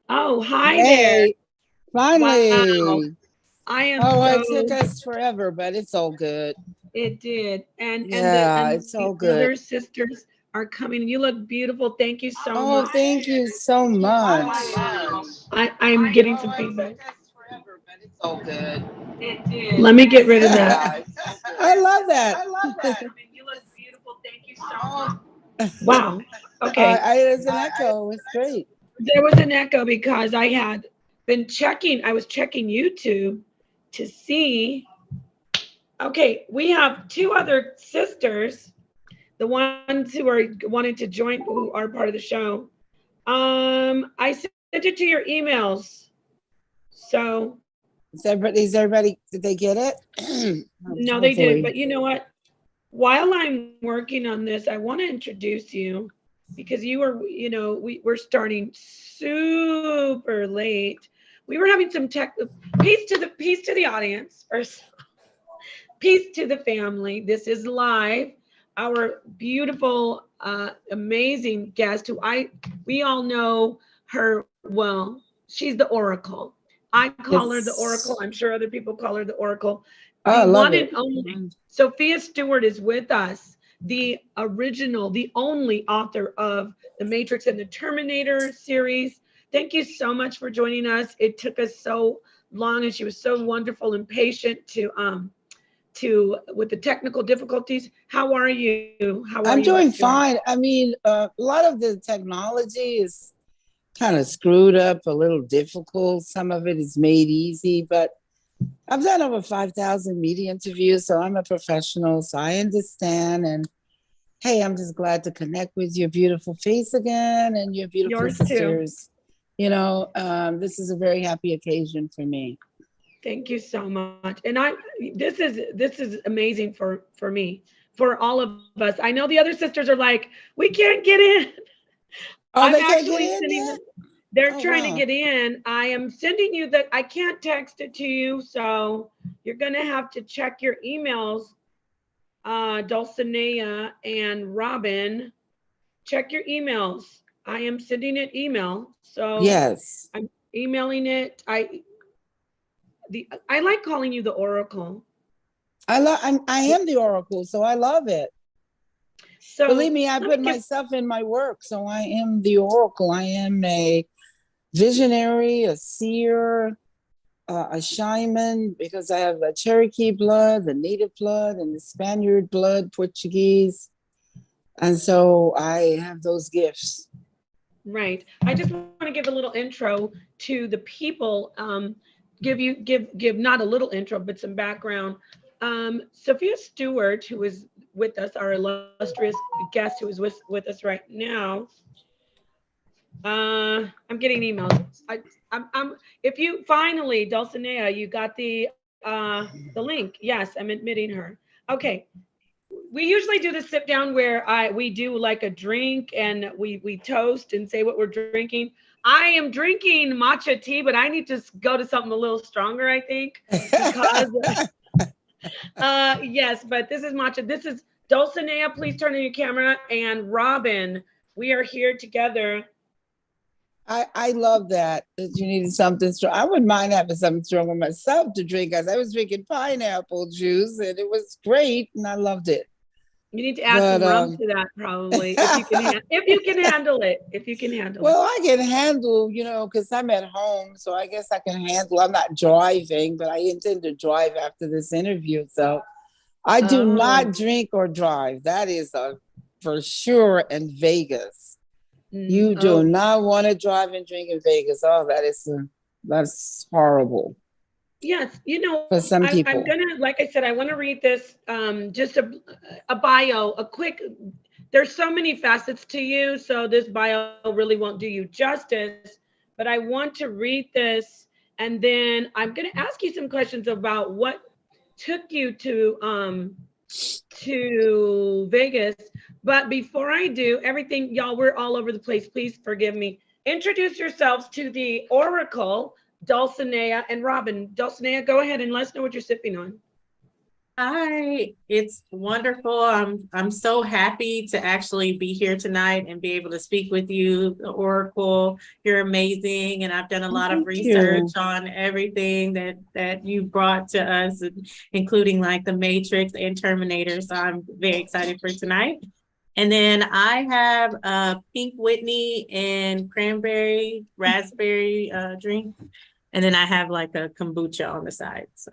Oh, hi there. Hey, Wow. finally. I am Oh, so, it took us forever, but it's all good. it did. Yeah, And it's the all good. other sisters are coming. You look beautiful. Thank you so Oh, much. thank you so much. I'm getting some feedback. Took us forever, but it's all good. Let me get rid of that. I love that. You look beautiful. Thank you so Oh, much. Wow. Okay. there's an echo. It's great. There was an echo because I was checking YouTube to see. Okay, we have two other sisters, the ones who are wanting to join, who are part of the show. I sent it to your emails. So Did they get it? no, they didn't. Hopefully. But you know what? While I'm working on this, I want to introduce you because we're starting super late. We were having some tech. Peace to the audience, first. Peace to the family. This is live. Our beautiful, amazing guest, who we all know her well. She's the Oracle. I call her the Oracle. I'm It's, sure other people call her the Oracle. The oh, I one love and it. only Sophia Stewart is with us. The original, the only author of the Matrix and the Terminator series. Thank you so much for joining us. It took us so long, and she was so wonderful and patient to with the technical difficulties. How are you? How are you? I'm What's doing your fine. I mean, a lot of the technology is kind of screwed up, a little difficult. Some of it is made easy, but I've done over 5,000 media interviews, so I'm a professional, so I understand. And hey, I'm just glad to connect with your beautiful face again and your beautiful yours too? sisters. This is a very happy occasion for me. Thank you so much. And this is amazing for me, for all of us. I know the other sisters are like, we can't get in. I'm Oh, they can't actually get in sending them. yet? They're Oh, trying to wow. get in. I am sending you that. I can't text it to you, so you're gonna have to check your emails, Dulcinea and Robin. Check your emails. I am sending it email. So Yes. I'm emailing it. I like calling you the Oracle. I am the oracle, so I love it. Believe So me, I let me put give myself in my work, so I am the oracle. I am a visionary, a seer, a shaman, because I have the Cherokee blood, the native blood, and the Spaniard blood, Portuguese. And so I have those gifts. right. I just want to give a little intro to the people. Give not a little intro, but some background. Sophia Stewart, who is with us, our illustrious guest, who is with us right now. I'm getting emails. I'm. If you finally, Dulcinea, you got the link. Yes, I'm admitting her. Okay. We usually do the sit down where we do like a drink and we toast and say what we're drinking. I am drinking matcha tea, but I need to go to something a little stronger, I think, because yes, but this is matcha. This is Dulcinea. Please turn on your camera, and Robin. We are here together. I love that you needed something strong. I wouldn't mind having something stronger myself to drink, as I was drinking pineapple juice and it was great and I loved it. You need to add But some rum to that, probably, if you can. If you can handle it. If you can handle it. well, I can handle, because I'm at home, so I guess I can handle. I'm not driving, but I intend to drive after this interview. So I do Oh. not drink or drive. That is for sure in Vegas. You do Oh. not want to drive and drink in Vegas. Oh, that's horrible Yes, for some I'm gonna, people. like I said, I want to read this, just a bio, a quick. There's so many facets to you, so this bio really won't do you justice. But I want to read this, and then I'm gonna ask you some questions about what took you to Vegas. But before I do, everything, y'all, we're all over the place. Please forgive me. Introduce yourselves to the Oracle, Dulcinea and Robin. Dulcinea, go ahead and let us know what you're sipping on. Hi, it's wonderful. I'm so happy to actually be here tonight and be able to speak with you, the Oracle. You're amazing, and I've done a Oh, lot of thank research you. on everything that you brought to us, including like the Matrix and Terminator. So I'm very excited for tonight. And then I have a pink Whitney and cranberry raspberry drink, and then I have like a kombucha on the side. So.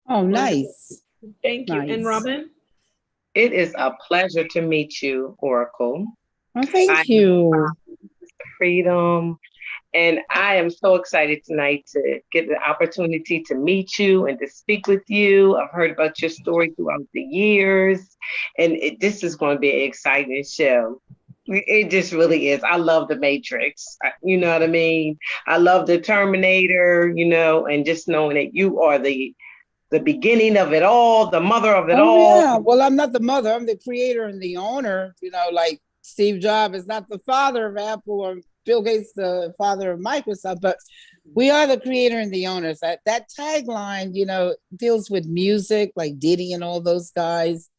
Oh, Wonderful. nice. Thank you. And Nice. Robin? It is a pleasure to meet you, Oracle. Oh, I thank am you. Freedom, and I am so excited tonight to get the opportunity to meet you and to speak with you. I've heard about your story throughout the years, and this is going to be an exciting show. It just really is. I love the Matrix. You know what I mean? I love the Terminator, and just knowing that you are the beginning of it all, the mother of it Oh, all. yeah. Well, I'm not the mother. I'm the creator and the owner. Like Steve Jobs is not the father of Apple or Bill Gates, the father of Microsoft, but we are the creator and the owners. That tagline, deals with music, like Diddy and all those guys,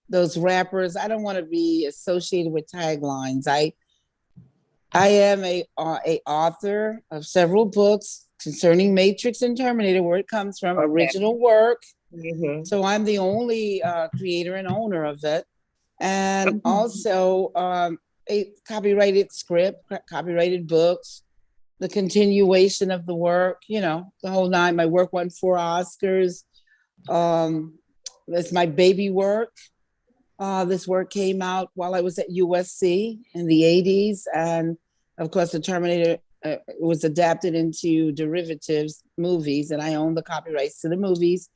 those rappers. I don't want to be associated with taglines. I am a author of several books concerning Matrix and Terminator, where it comes from, Okay. original work. Mm-hmm. So I'm the only creator and owner of it. And also a copyrighted script, copyrighted books, the continuation of the work, the whole nine. My work won 4 Oscars. That's my baby work. This work came out while I was at USC in the 80s. And of course, the Terminator was adapted into derivatives movies, and I own the copyrights to the movies.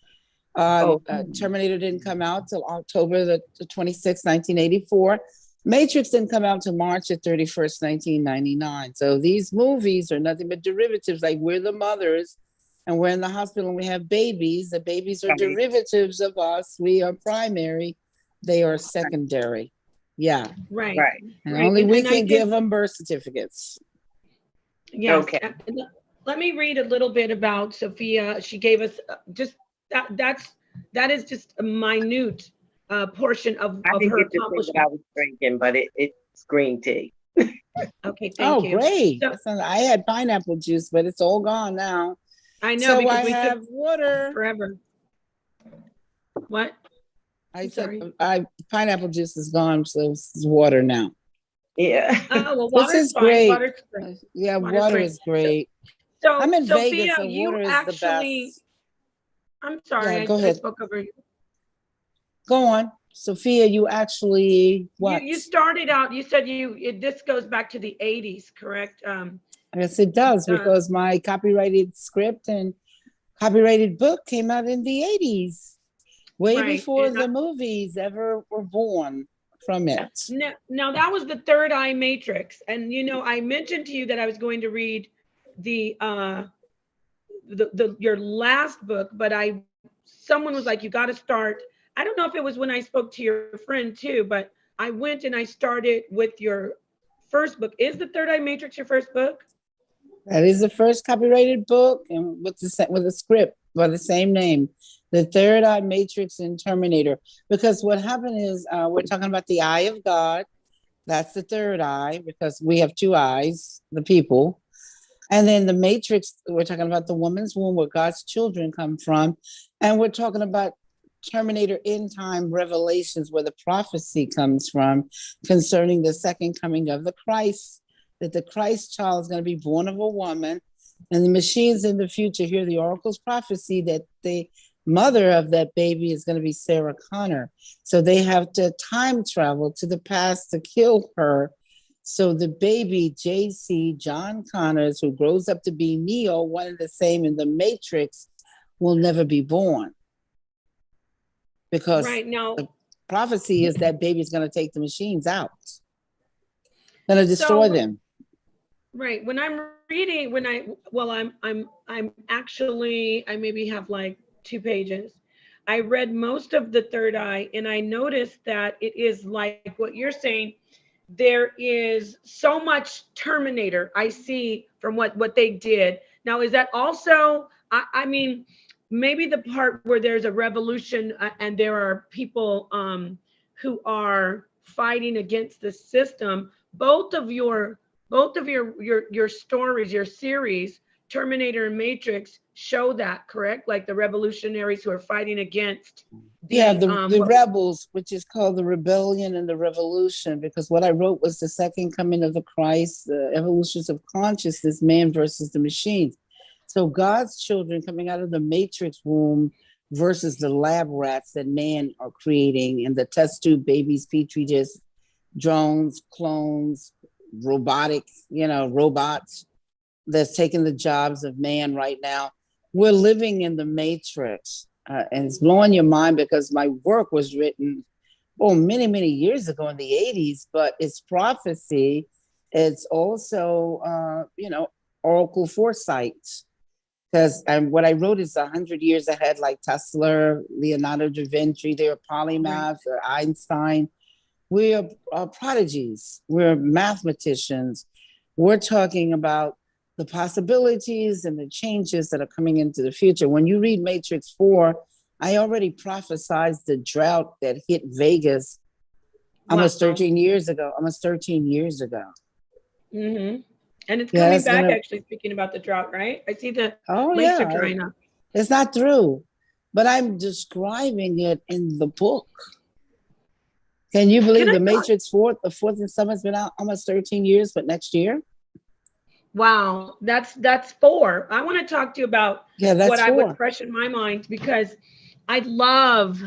Terminator didn't come out till October the 26th, 1984. Matrix didn't come out till March the 31st, 1999. So these movies are nothing but derivatives. Like, we're the mothers and we're in the hospital and we have babies. The babies are derivatives of us. We are primary. They are secondary. Yeah. Right. Right. And Right. only we And I can did, give them birth certificates. yes. Okay. Let me read a little bit about Sophia. She gave us just that is just a minute portion of I didn't her get to say what I accomplishment. was drinking, but it's green tea. Okay, thank Oh, you. great. So I had pineapple juice, but it's all gone now. I know So I because we took have water. forever. What? I I'm said, sorry. pineapple juice is gone, so it's water now. Yeah. Oh, well, This water's is fine. great. Water's great. Yeah, Water's water great. is great. So, I'm in Sophia, Vegas, so you water is the actually, best. I'm Yeah, sorry, go I ahead. spoke over you. Go on. Sophia, you actually, what? You started out, you said this goes back to the 80s, correct? Yes, it does, Uh, because my copyrighted script and copyrighted book came out in the 80s, way right. before And the movies ever were born from it. now that was the Third Eye Matrix. And, I mentioned to you that I was going to read the your last book, but someone was like, you got to start. I don't know if it was when I spoke to your friend too, but I went and I started with your first book. Is the Third Eye Matrix your first book? That is the first copyrighted book, and with a script by the same name, The Third Eye, Matrix, and Terminator. Because what happened is, we're talking about the eye of God. That's the third eye, because we have two eyes, the people. And then the Matrix, we're talking about the woman's womb, where God's children come from. And we're talking about Terminator end time revelations, where the prophecy comes from concerning the second coming of the Christ, that the Christ child is going to be born of a woman. And the machines in the future hear the oracle's prophecy that the mother of that baby is going to be Sarah Connor. So they have to time travel to the past to kill her. So the baby, JC, John Connors, who grows up to be Neo, one and the same in the Matrix, will never be born. Because right now, the prophecy is that baby's going to take the machines out, going to destroy them. Right. When I'm reading, I'm actually, I maybe have like 2 pages. I read most of the Third Eye, and I noticed that it is like what you're saying. There is so much Terminator I see from what they did. Now, is that also, I mean, maybe the part where there's a revolution and there are people who are fighting against the system. Both of your stories, your series, Terminator and Matrix, show that, correct? Like the revolutionaries who are fighting against the rebels, which is called the rebellion and the revolution, because what I wrote was the second coming of the Christ, the evolutions of consciousness, man versus the machines. So God's children coming out of the matrix womb versus the lab rats that man are creating, and the test tube babies, petri dishes, drones, clones, robotics, robots that's taking the jobs of man right now. We're living in the matrix. And it's blowing your mind because my work was written, many, many years ago in the 80s, but it's prophecy. It's also, oracle foresight. Because what I wrote is 100 years ahead, like Tesla, Leonardo da Vinci, they're polymaths, or Einstein. We are prodigies. We're mathematicians. We're talking about the possibilities and the changes that are coming into the future. When you read Matrix 4, I already prophesied the drought that hit Vegas almost 13 years ago. Mm-hmm. And it's coming back, actually, speaking about the drought, right? I see the lakes are drying up. It's not true, but I'm describing it in the book. Can you believe the Matrix 4, the fourth installment's been out almost 13 years, but next year? Wow, that's 4. I want to talk to you about what I was fresh in my mind, because I love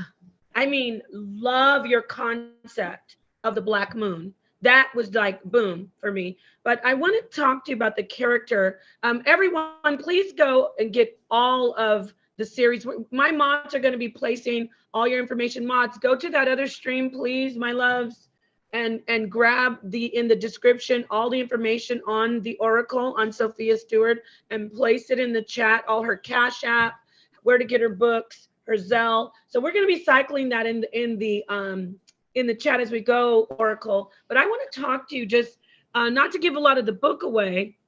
your concept of the black moon. That was like boom for me. But I want to talk to you about the character. Everyone, please go and get all of the series. My mods are going to be placing all your information. Mods, go to that other stream, please, my loves. And grab in the description all the information on the Oracle, on Sophia Stewart, and place it in the chat, all her Cash App, where to get her books, her Zelle. So we're going to be cycling that in the chat as we go, Oracle. But I want to talk to you, just not to give a lot of the book away,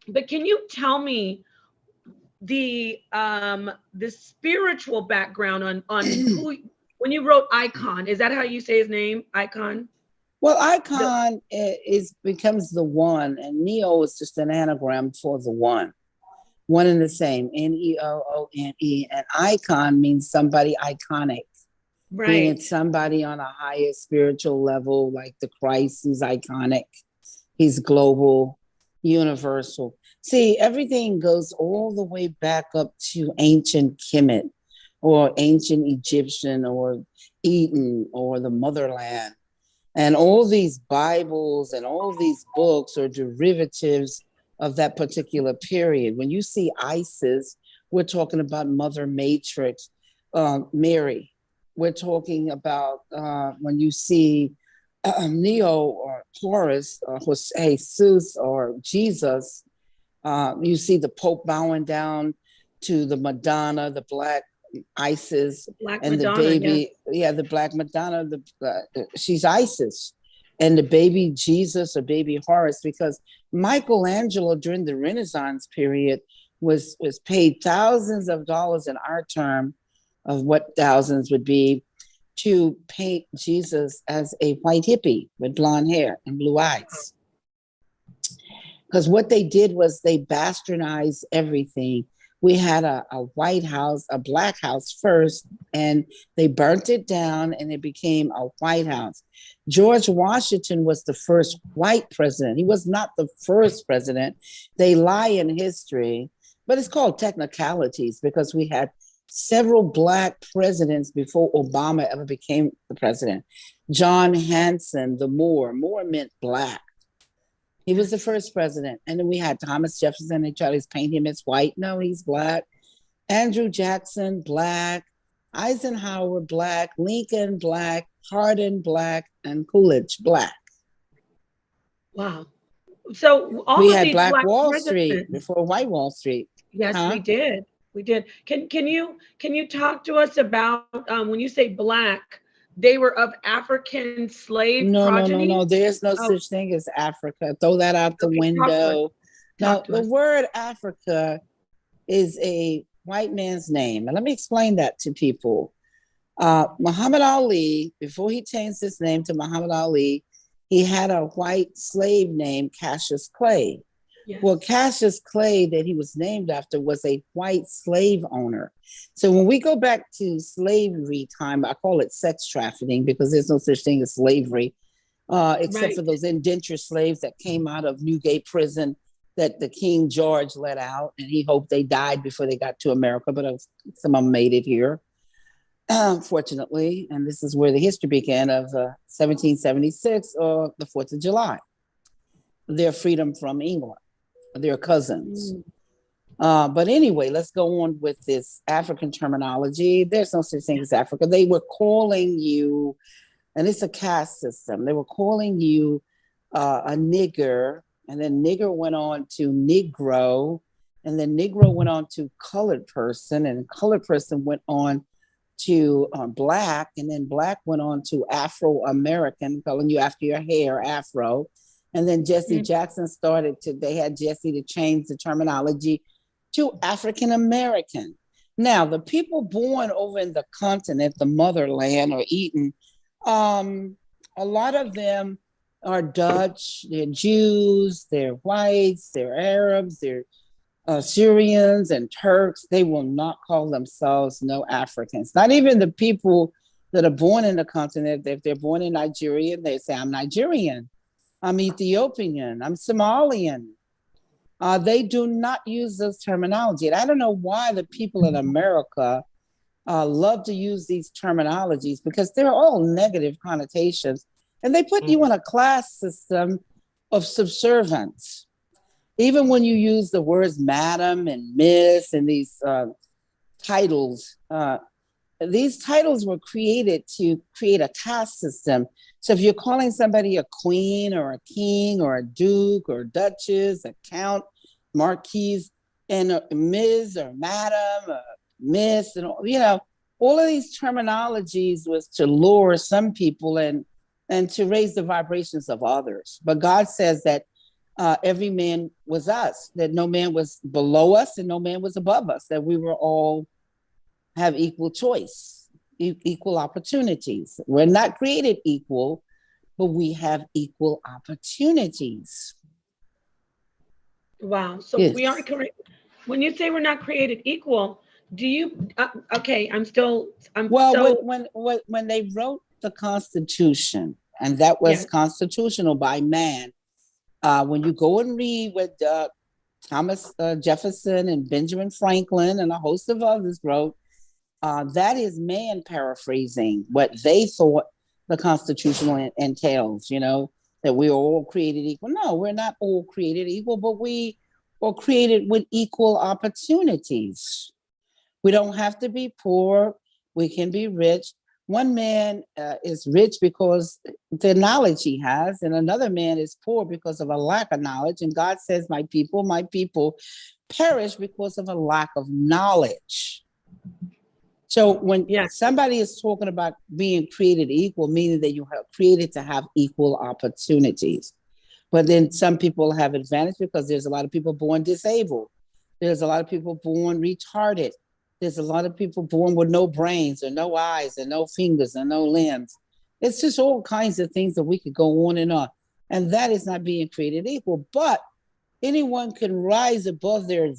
but can you tell me the spiritual background on who, when you wrote Icon, is that how you say his name, Icon? Well, Icon becomes the one, and Neo is just an anagram for the one and the same, Neoone. And Icon means somebody iconic, right? Meaning it's somebody on a higher spiritual level, like the Christ is iconic. He's global, universal. See, everything goes all the way back up to ancient Kemet, or ancient Egyptian, or Eden, or the motherland. And all these Bibles and all these books are derivatives of that particular period. When you see ISIS, we're talking about Mother Matrix, Mary. We're talking about when you see Neo or Horus or Jesus or Jesus, you see the Pope bowing down to the Madonna, the Black Isis, and Madonna, the baby, the Black Madonna, she's Isis, and the baby Jesus or baby Horus, because Michelangelo during the Renaissance period was paid thousands of dollars in our term of what thousands would be to paint Jesus as a white hippie with blonde hair and blue eyes. Because what they did was they bastardized everything. We had a White House, a Black House first, and they burnt it down and it became a White House. George Washington was the first white president. He was not the first president. They lie in history, but it's called technicalities because we had several Black presidents before Obama ever became the president. John Hanson, the Moor meant Black. He was the first president. And then we had Thomas Jefferson. They tried to paint him as white. No, he's Black. Andrew Jackson, Black. Eisenhower, Black. Lincoln, Black. Hardin, Black. And Coolidge, Black. Wow. So all we of had these Black Wall presidents. Street before White Wall Street. Yes, we did. We did. Can you talk to us about when you say Black, they were of African slave progeny? No. There's no such thing as Africa. Throw that out the window. Now, the word Africa is a white man's name. And let me explain that to people. Muhammad Ali, before he changed his name to Muhammad Ali, he had a white slave named Cassius Clay. Yes. Well, Cassius Clay, that he was named after, was a white slave owner. So when we go back to slavery time, I call it sex trafficking because there's no such thing as slavery, except for those indentured slaves that came out of Newgate prison that the King George let out, and he hoped they died before they got to America, but some of them made it here, fortunately. And this is where the history began of 1776, or the 4th of July, their freedom from England. Their cousins. But anyway, let's go on with this African terminology. There's no such thing as Africa. They were calling you, and it's a caste system. They were calling you a nigger, and then nigger went on to Negro, and then Negro went on to colored person, and colored person went on to Black, and then Black went on to Afro-American, calling you after your hair, Afro. And then Jesse Jackson they had Jesse to change the terminology to African American. Now, the people born over in the continent, the motherland, or Eden, a lot of them are Dutch, they're Jews, they're whites, they're Arabs, they're Syrians and Turks. They will not call themselves no Africans. Not even the people that are born in the continent. If they're born in Nigeria, they say, I'm Nigerian. I'm Ethiopian, I'm Somalian. They do not use this terminology. And I don't know why the people in America love to use these terminologies, because they're all negative connotations. And they put you in a class system of subservience. Even when you use the words madam and miss and these titles were created to create a caste system. So if you're calling somebody a queen or a king or a duke or duchess, a count, marquise, and a ms or madam, or miss, and all of these terminologies was to lure some people and to raise the vibrations of others. But God says that every man was us, that no man was below us and no man was above us, that we were all have equal choice, equal opportunities. We're not created equal, but we have equal opportunities. Wow. So Yes. we aren't correct. When you say we're not created equal, do you, okay, when they wrote the Constitution, and that was constitutional by man, when you go and read what Thomas Jefferson and Benjamin Franklin and a host of others wrote, that is man paraphrasing what they thought the Constitution entails, that we are all created equal. No, we're not all created equal, but we are created with equal opportunities. We don't have to be poor. We can be rich. One man is rich because the knowledge he has, and another man is poor because of a lack of knowledge. And God says, my people perish because of a lack of knowledge. So when somebody is talking about being created equal, meaning that you have created to have equal opportunities. But then some people have advantage because there's a lot of people born disabled. There's a lot of people born retarded. There's a lot of people born with no brains or no eyes and no fingers and no limbs. It's just all kinds of things that we could go on. And that is not being created equal. But anyone can rise above their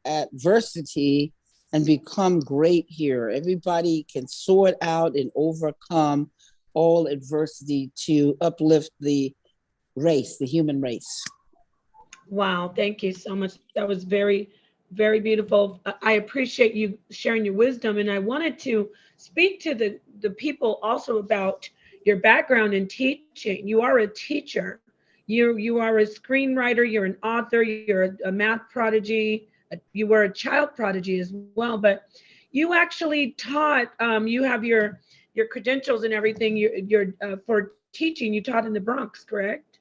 adversity and become great here. Everybody can sort out and overcome all adversity to uplift the race, the human race. Wow, thank you so much. That was very, very beautiful. I appreciate you sharing your wisdom. And I wanted to speak to the people also about your background in teaching. You are a teacher. You are a screenwriter, you're an author, you're a math prodigy, you were a child prodigy as well, but you actually taught, you have your credentials and everything, you're for teaching, you taught in the Bronx, correct?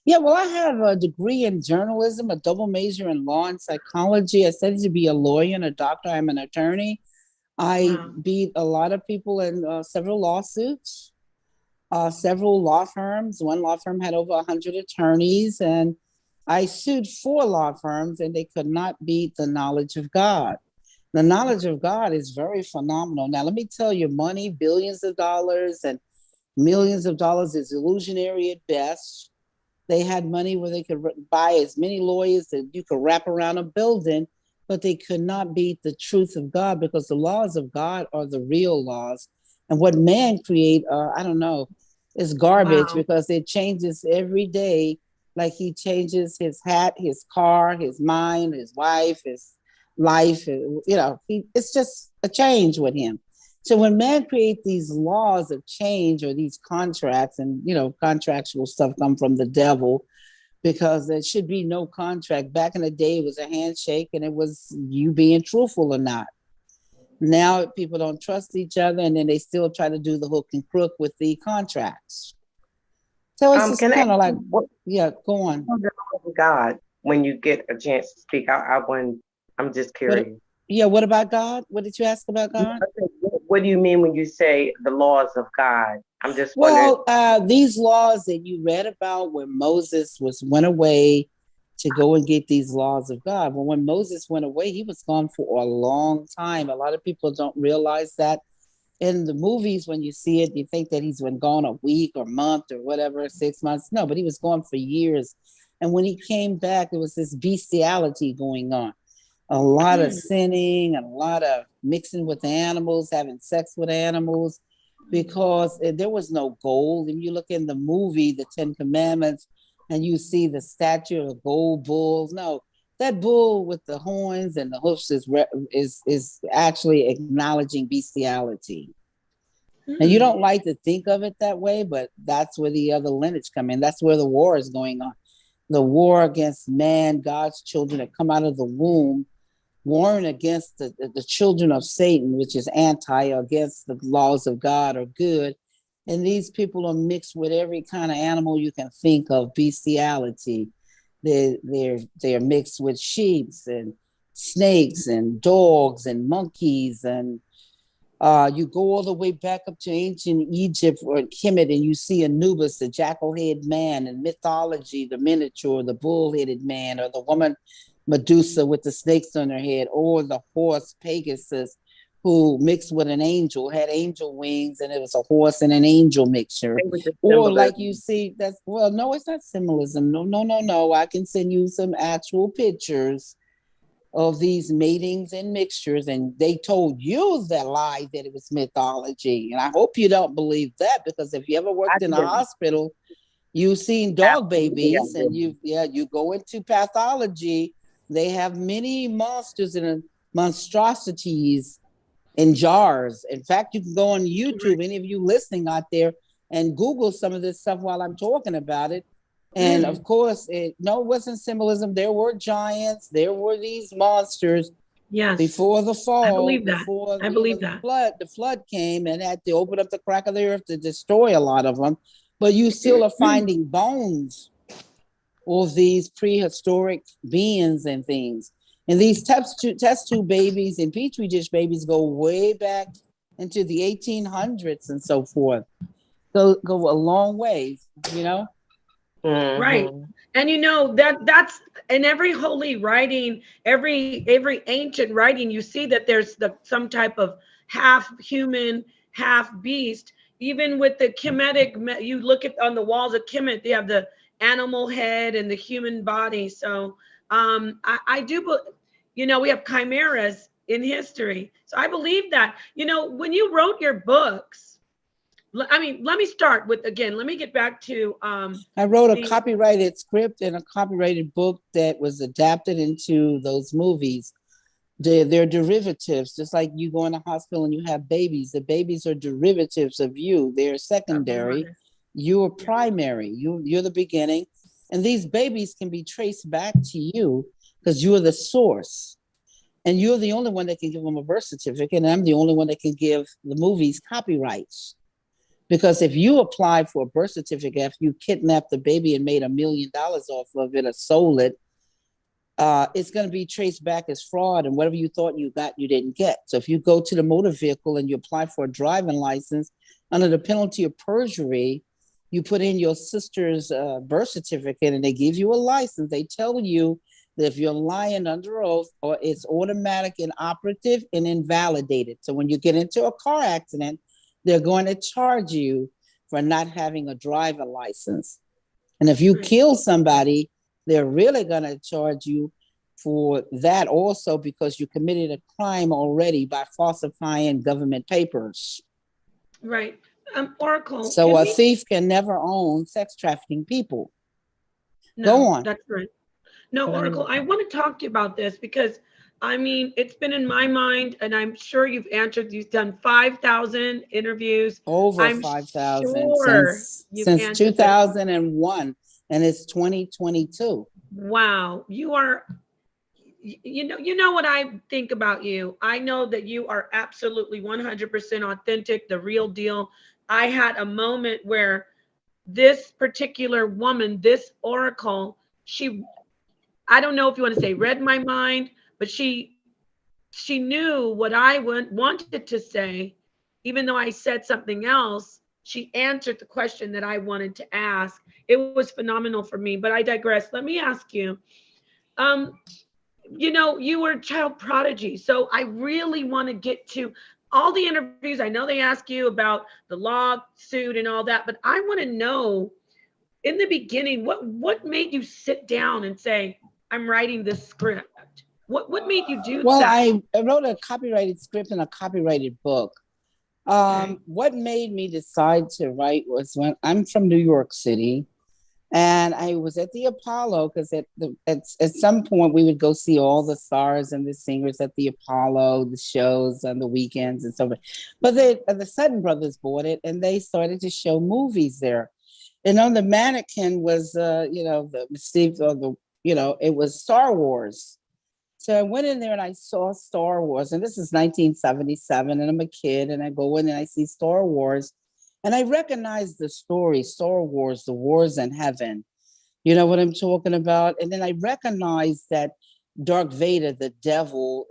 Yeah, well, I have a degree in journalism, a double major in law and psychology. I studied to be a lawyer and a doctor. I'm an attorney. I beat a lot of people in several lawsuits, several law firms. One law firm had over 100 attorneys, and I sued 4 law firms, and they could not beat the knowledge of God. The knowledge of God is very phenomenal. Now, let me tell you, money, billions of dollars and millions of dollars is illusionary at best. They had money where they could buy as many lawyers that you could wrap around a building, but they could not beat the truth of God, because the laws of God are the real laws. And what man create, I don't know, is garbage, Wow. because it changes every day. Like he changes his hat, his car, his mind, his wife, his life. It's just a change with him. So when man create these laws of change or these contracts, and contractual stuff come from the devil, because there should be no contract. Back in the day, it was a handshake and it was you being truthful or not. Now people don't trust each other, and then they still try to do the hook and crook with the contracts. So it's just Can I kind ask of like, you what yeah, go on. God when you get a chance to speak? I'm just What? curious. Yeah, what about God? What did you ask about God? What do you mean when you say the laws of God? I'm just wondering. Well, these laws that you read about when Moses went away to go and get these laws of God. Well, when Moses went away, he was gone for a long time. A lot of people don't realize that. In the movies, when you see it, you think that he's been gone a week or month or whatever, 6 months. No, but he was gone for years. And when he came back, there was this bestiality going on. A lot of sinning, and a lot of mixing with animals, having sex with animals, because there was no gold. And you look in the movie, The Ten Commandments, and you see the statue of a gold bull. No, that bull with the horns and the hoofs is actually acknowledging bestiality. And you don't like to think of it that way, but that's where the other lineage come in. That's where the war is going on. The war against man, God's children that come out of the womb, warring against the children of Satan, which is against the laws of God or good. And these people are mixed with every kind of animal you can think of, bestiality. They're mixed with sheep and snakes and dogs and monkeys. And you go all the way back up to ancient Egypt or Kemet, and you see Anubis, the jackal-headed man, and mythology, the minotaur, the bull-headed man, or the woman Medusa with the snakes on her head, or the horse Pegasus, who mixed with an angel, had angel wings, and it was a horse and an angel mixture. Or like you see, no, it's not symbolism. No. I can send you some actual pictures of these matings and mixtures, and they told you that lie that it was mythology. And I hope you don't believe that, because if you ever worked in a hospital, you've seen dog babies, and you go into pathology, they have many monsters and monstrosities in jars. In fact, you can go on YouTube, any of you listening out there, and Google some of this stuff while I'm talking about it. And of course, it wasn't symbolism. There were giants. There were these monsters. Yes. Before the fall, I believe that. I believe that. The flood came and had to open up the crack of the earth to destroy a lot of them. But you still are finding bones of these prehistoric beings and things. And these test tube babies and petri dish babies go way back into the 1800s and so forth. Go a long ways, Right. And that's in every holy writing, every ancient writing, you see that there's some type of half human, half beast. Even with the Kemetic, you look at on the walls of Kemet, they have the animal head and the human body. So I do, we have chimeras in history. So I believe that, when you wrote your books, let me start with, again, let me get back to. I wrote a copyrighted script and a copyrighted book that was adapted into those movies. They're derivatives, just like you go in a hospital and you have babies. The babies are derivatives of you. They're secondary. You're primary. You're the beginning. And these babies can be traced back to you because you're the source. And you're the only one that can give them a birth certificate. And I'm the only one that can give the movies copyrights. Because if you apply for a birth certificate after you kidnapped the baby and made $1 million off of it or sold it, it's going to be traced back as fraud, and whatever you thought you got, you didn't get. So if you go to the motor vehicle and you apply for a driving license under the penalty of perjury, you put in your sister's birth certificate and they give you a license. They tell you that if you're lying under oath, or it's automatic and operative and invalidated. So when you get into a car accident, they're going to charge you for not having a driver license. And if you kill somebody, they're really going to charge you for that also, because you committed a crime already by falsifying government papers. Right. Oracle. So a thief can never own sex trafficking people. No, go on. That's right. No, Oracle, I want to talk to you about this because I mean, it's been in my mind, and I'm sure you've done 5,000 interviews. Over I'm 5,000 sure since 2001, and it's 2022. Wow, you know what I think about you. I know that you are absolutely 100% authentic, the real deal. I had a moment where this particular woman, this Oracle, I don't know if you want to say read my mind, but she knew what I wanted to say, even though I said something else. She answered the question that I wanted to ask. It was phenomenal for me, but I digress. Let me ask you, you were a child prodigy, so I really want to get to all the interviews. I know they ask you about the lawsuit and all that, but I want to know, in the beginning, what made you sit down and say, I'm writing this script? What made you do well, that? I wrote a copyrighted script and a copyrighted book. What made me decide to write was when I'm from New York City, and I was at the Apollo because at some point we would go see all the stars and the singers at the Apollo, the shows on the weekends and so on. But the Sutton brothers bought it, and they started to show movies there. And on the mannequin was, the Steve, or it was Star Wars. So I went in there and I saw Star Wars, and this is 1977, and I'm a kid, and I go in and I see Star Wars, and I recognize the story, Star Wars, the wars in heaven. You know what I'm talking about? And then I recognize that Darth Vader, the devil,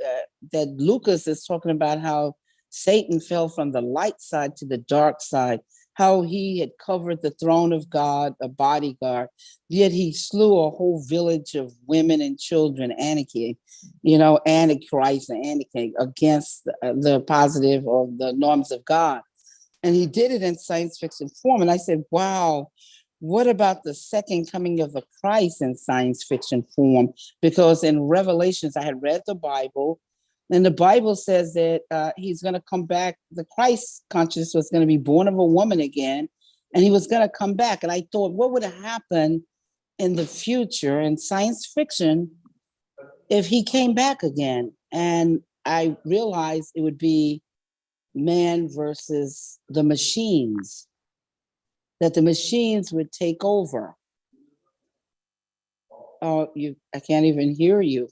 that Lucas is talking about how Satan fell from the light side to the dark side, how he had covered the throne of God, a bodyguard, yet he slew a whole village of women and children, Antichrist and Anakin, against the positive or the norms of God. And he did it in science fiction form. And I said, wow, what about the second coming of the Christ in science fiction form? Because in Revelations, I had read the Bible, and the Bible says that he's going to come back. The Christ consciousness was going to be born of a woman again, and he was going to come back. And I thought, what would happen in the future in science fiction if he came back again? And I realized it would be man versus the machines, that the machines would take over. Oh, I can't even hear you.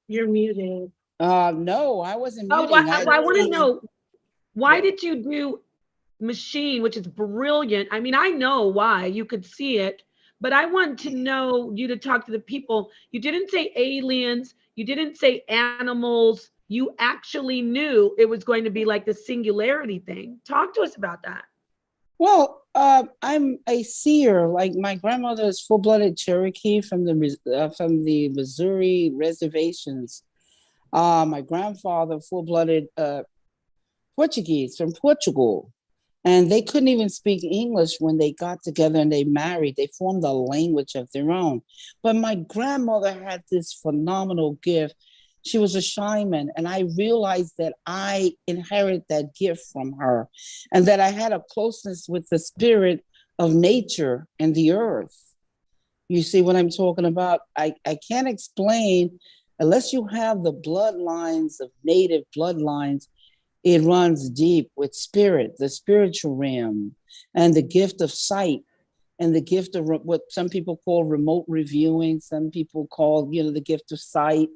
You're muted. No, I wasn't muting. I want to know, why did you do machine, which is brilliant? I mean, I know why, you could see it, but I want to know you to talk to the people. You didn't say aliens, you didn't say animals, you actually knew it was going to be like the singularity thing. Talk to us about that. Well, I'm a seer. Like, my grandmother is full-blooded Cherokee from the Missouri reservations. My grandfather, full-blooded Portuguese from Portugal. And they couldn't even speak English when they got together and they married. They formed a language of their own. But my grandmother had this phenomenal gift. She was a shaman, and I realized that I inherited that gift from her, and that I had a closeness with the spirit of nature and the earth. You see what I'm talking about? I can't explain unless you have the bloodlines of native bloodlines. It runs deep with spirit, the spiritual realm, and the gift of sight, and the gift of what some people call remote reviewing, some people call, the gift of sight.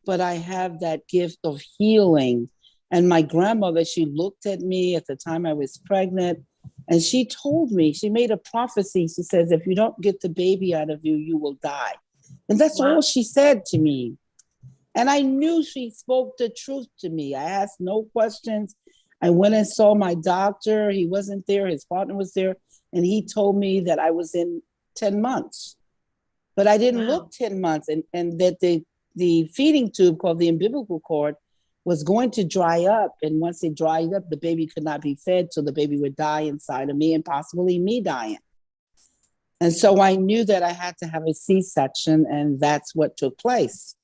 But I have that gift of healing. And my grandmother, she looked at me at the time I was pregnant, and she told me, she made a prophecy. She says, if you don't get the baby out of you, you will die. And that's all she said to me. And I knew she spoke the truth to me. I asked no questions. I went and saw my doctor. He wasn't there. His partner was there. And he told me that I was in 10 months. but I didn't Wow. look 10 months, and that the feeding tube called the umbilical cord was going to dry up. And once it dried up, the baby could not be fed, so the baby would die inside of me and possibly me dying. And so I knew that I had to have a C-section, and that's what took place.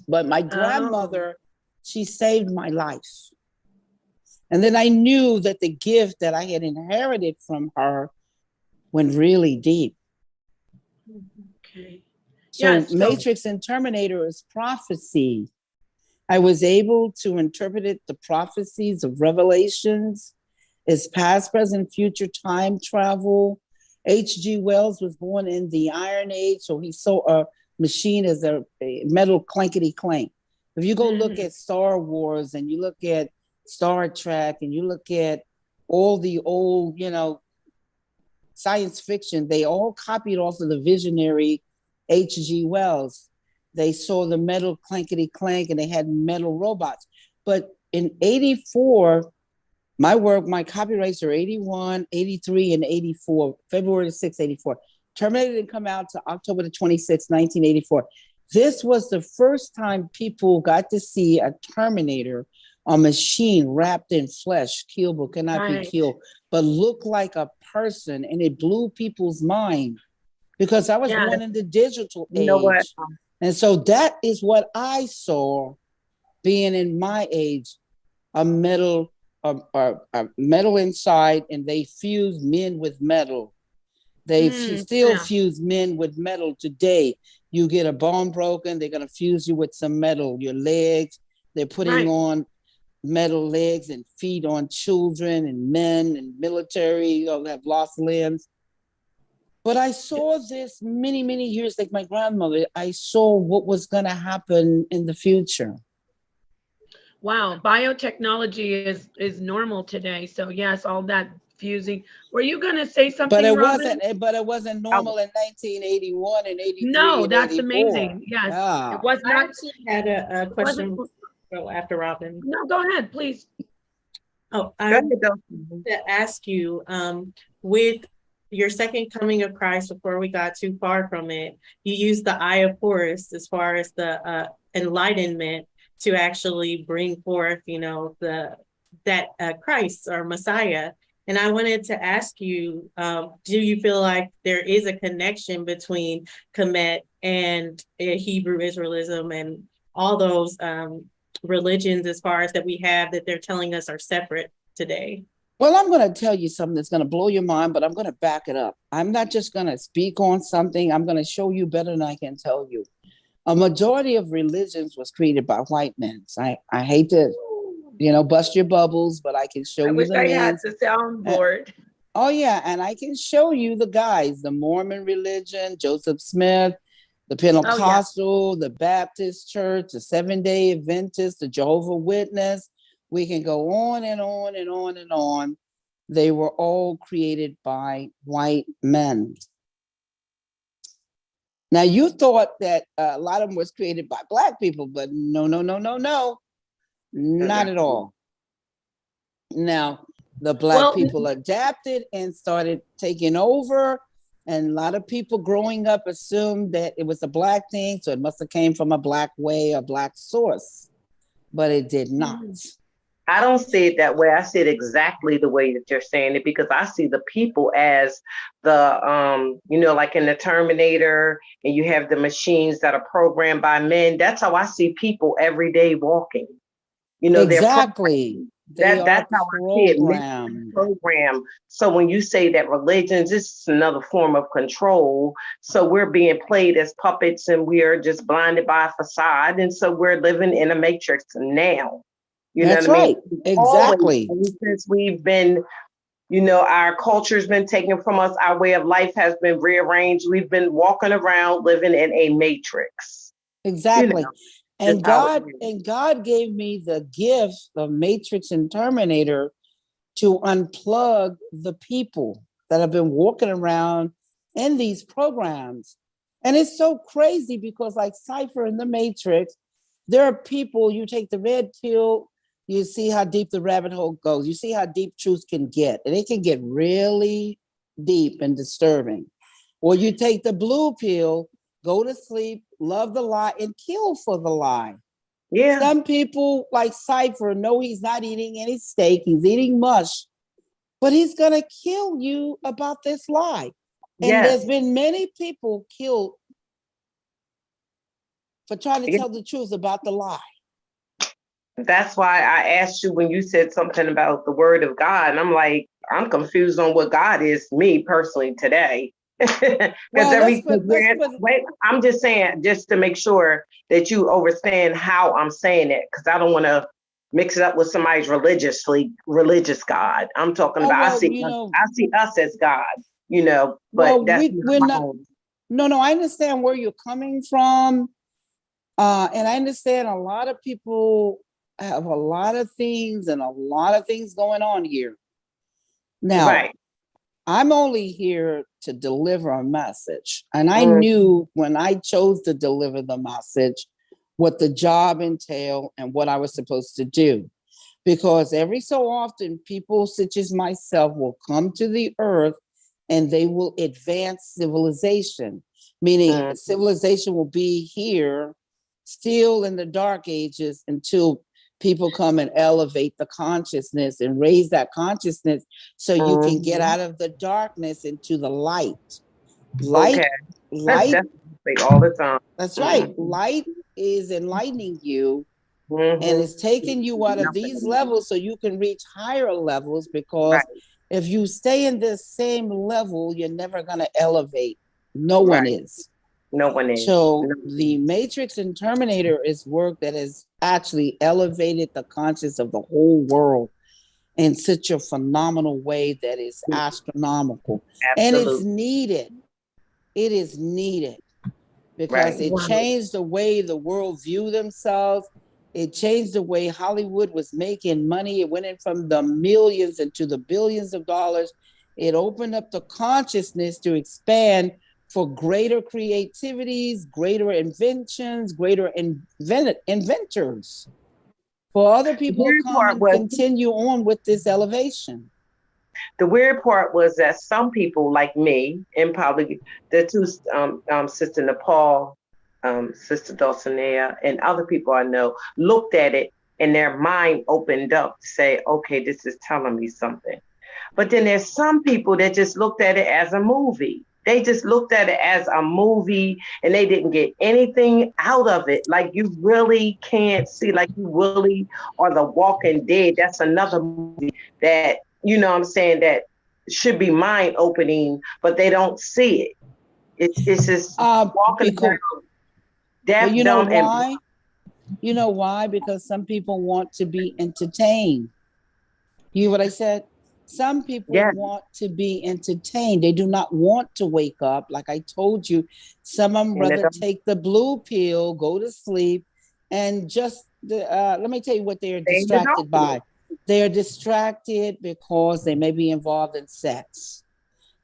But my grandmother, she saved my life. And then I knew that the gift that I had inherited from her went really deep. Okay. So Yes, so- Matrix and Terminator is prophecy. I was able to interpret it, the prophecies of Revelations, is past, present, future, time travel. H.G. Wells was born in the Iron Age, so he saw a machine as a metal clankety clank. If you go look at Star Wars and you look at Star Trek and you look at all the old, science fiction, they all copied off of the visionary H.G. Wells. They saw the metal clankety clank and they had metal robots. But in 84, my copyrights are 81, 83, and 84, February 6, 84. Terminator didn't come out to October the 26th, 1984. This was the first time people got to see a Terminator, a machine wrapped in flesh, killed but cannot be killed, but looked like a person, and it blew people's mind because I was born in the digital age. You know what? And so that is what I saw being in my age, a metal inside, and they fuse men with metal. They still fuse men with metal today. You get a bone broken, they're going to fuse you with some metal. Your legs, they're putting on metal legs and feet on children and men and military have lost limbs. But I saw this many, many years, like my grandmother. I saw what was going to happen in the future. Wow, biotechnology is normal today. So yes, all that fusing. Were you going to say something? But it Robin? wasn't normal in 1981 and 83. No, that's 84. amazing. Yes, it was I not. actually had a question after Robin. No, go ahead, please. Oh, I wanted to ask you, with your second coming of Christ, before we got too far from it, you used the eye of Horus as far as the enlightenment to actually bring forth, that Christ or Messiah. And I wanted to ask you, do you feel like there is a connection between Kemet and Hebrew Israelism and all those religions as far as that we have that they're telling us are separate today? Well, I'm going to tell you something that's going to blow your mind, but I'm going to back it up. I'm not just going to speak on something. I'm going to show you better than I can tell you. A majority of religions was created by white men. So I hate to, bust your bubbles, but I can show you the I men. had the soundboard. Oh, yeah. And I can show you the guys, the Mormon religion, Joseph Smith, the Pentecostal, the Baptist Church, the Seventh-day Adventist, the Jehovah's Witness. We can go on and on and on and on. They were all created by white men. Now, you thought that a lot of them was created by Black people, but no, not at all. Now, the Black people adapted and started taking over, and a lot of people growing up assumed that it was a Black thing, so it must have came from a Black way, a Black source, but it did not. I don't see it that way. I see it exactly the way that you're saying it, because I see the people as the, like in the Terminator, and you have the machines that are programmed by men. That's how I see people every day walking. Exactly. That's how I see it. Program. So when you say that religions, this is another form of control. So we're being played as puppets, and we are just blinded by a facade. And so we're living in a matrix now. That's right. Exactly. Always, since we've been, our culture's been taken from us. Our way of life has been rearranged. We've been walking around living in a matrix. Exactly. And God gave me the gift of Matrix and Terminator to unplug the people that have been walking around in these programs. And it's so crazy because, like Cypher in the Matrix, there are people, you take the red pill, you see how deep the rabbit hole goes. You see how deep truth can get. And it can get really deep and disturbing. Or you take the blue pill, go to sleep, love the lie, and kill for the lie. Yeah. Some people like Cypher know he's not eating any steak, he's eating mush, but he's going to kill you about this lie. And there's been many people killed for trying to tell the truth about the lie. That's why I asked you when you said something about the word of God. And I'm like, I'm confused on what God is, me personally, today. Because I'm just saying, just to make sure that you understand how I'm saying it, because I don't want to mix it up with somebody's religious God. I'm talking about, I see us as God, but that's not my own. No, I understand where you're coming from. And I understand a lot of people have a lot of things and a lot of things going on here. Now, I'm only here to deliver a message. And I knew when I chose to deliver the message, what the job entailed and what I was supposed to do. Because every so often, people such as myself will come to the earth and they will advance civilization, meaning civilization will be here still in the dark ages until people come and elevate the consciousness and raise that consciousness so you can get out of the darkness into the light. Light all the time. That's right. Light is enlightening you and it's taking you out of these levels so you can reach higher levels, because if you stay in this same level, you're never going to elevate. No one is. No one is. So the Matrix and Terminator is work that has actually elevated the conscience of the whole world in such a phenomenal way that is astronomical. And it's needed. It is needed because it changed the way the world view themselves. It changed the way Hollywood was making money. It went in from the millions into the billions of dollars. It opened up the consciousness to expand for greater creativities, greater inventions, greater inventors, for other people to come and continue on with this elevation. The weird part was that some people like me, and probably the two, Sister Nepal, Sister Dulcinea, and other people I know, looked at it and their mind opened up to say, okay, this is telling me something. But then there's some people that just looked at it as a movie. They just looked at it as a movie and they didn't get anything out of it. Like, you really can't see, like you really are the Walking Dead. That's another movie that, you know what I'm saying, that should be mind opening, but they don't see it. It's just walking around. But you know why? You know why? Because some people want to be entertained. You hear what I said? Some people want to be entertained. They do not want to wake up. Like I told you, some of them rather take the blue pill, go to sleep, and just, let me tell you what they are distracted by. They are distracted because they may be involved in sex.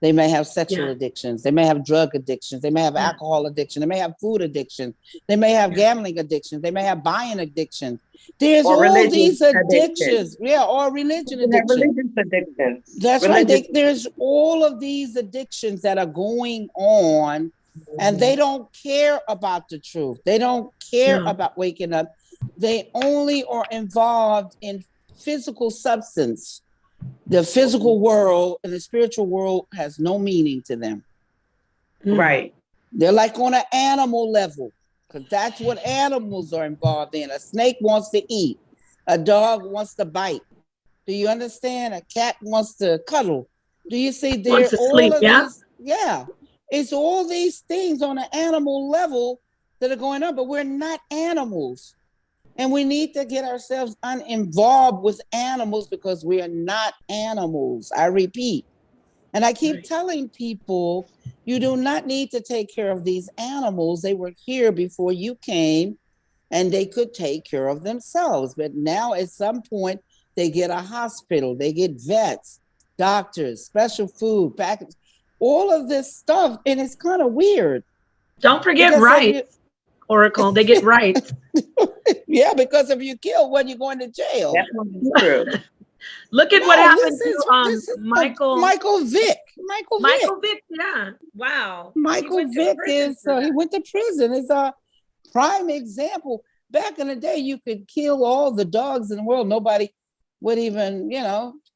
They may have sexual addictions. They may have drug addictions. They may have alcohol addiction. They may have food addiction. They may have gambling addictions. They may have buying addiction. There's all these addictions. Or religion addiction. That's right. There's all of these addictions that are going on, and they don't care about the truth. They don't care about waking up. They only are involved in physical substance. The physical world and the spiritual world has no meaning to them. Right. They're like on an animal level, because that's what animals are involved in. A snake wants to eat. A dog wants to bite. Do you understand? A cat wants to cuddle. Do you see? These, it's all these things on an animal level that are going on, but we're not animals. And we need to get ourselves uninvolved with animals because we are not animals. I repeat. And I keep telling people, you do not need to take care of these animals. They were here before you came and they could take care of themselves. But now at some point, they get a hospital, they get vets, doctors, special food, package, all of this stuff. And it's kind of weird. Don't forget rights. Oracle, they get rights. Yeah, because if you kill one, you're going to jail. That's true. Look at No, what happened this to is Michael Vick. Michael Vick. Yeah, wow. He Michael went to Vick prison is for he that. went to prison. Is a prime example. Back in the day, you could kill all the dogs in the world. Nobody would even,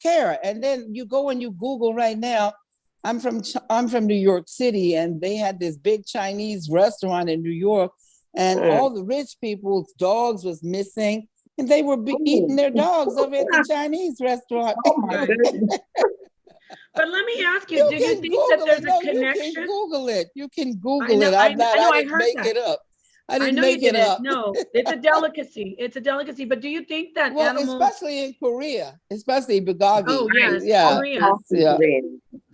care. And then you go and you Google right now. I'm from New York City, and they had this big Chinese restaurant in New York, and all the rich people's dogs was missing, and they were eating their dogs over at the Chinese restaurant. Oh my Right. goodness. But let me ask you, You do you can think that Google there's it. a No, you connection? can Google it. You can I Google know, it. I know, I I didn't heard make that. it up. I I didn't know you make it didn't. up. No, it's a delicacy. It's a delicacy. But do you think that Well, animals? especially in Korea, especially bulgogi. Oh yes, Yeah, Korea. yeah.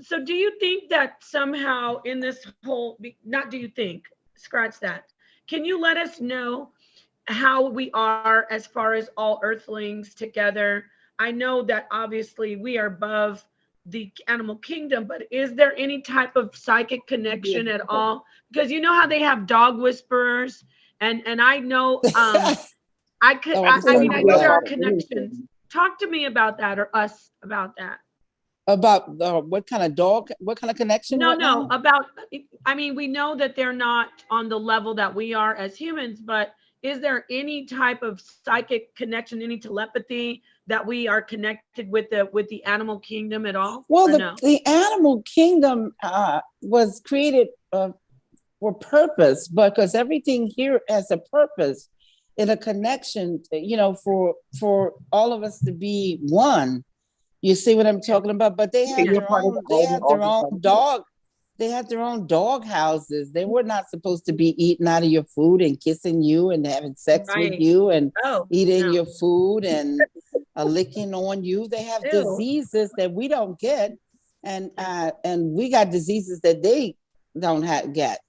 So do you think that somehow in this whole, not do you think, scratch that. Can you let us know how we are as far as all earthlings together? I know that obviously we are above the animal kingdom, but is there any type of psychic connection at all? Because you know how they have dog whisperers, and I know Oh, I'm I sorry mean, I about know there that. are connections. Talk to me about that, or us about that. About what kind of dog? What kind of connection? No, What no, now? about, I mean, we know that they're not on the level that we are as humans, but is there any type of psychic connection, any telepathy that we are connected with the animal kingdom at all? Well, Or the no? the animal kingdom was created for purpose, because everything here has a purpose and a connection. For all of us to be one. You see what I'm talking about? But they had Yeah. their own. They had their own dog. They had their own dog houses. They were not supposed to be eating out of your food and kissing you and having sex with Right. you and Oh, eating no. your food and licking on you. They have Ew. diseases that we don't get, and we got diseases that they don't get.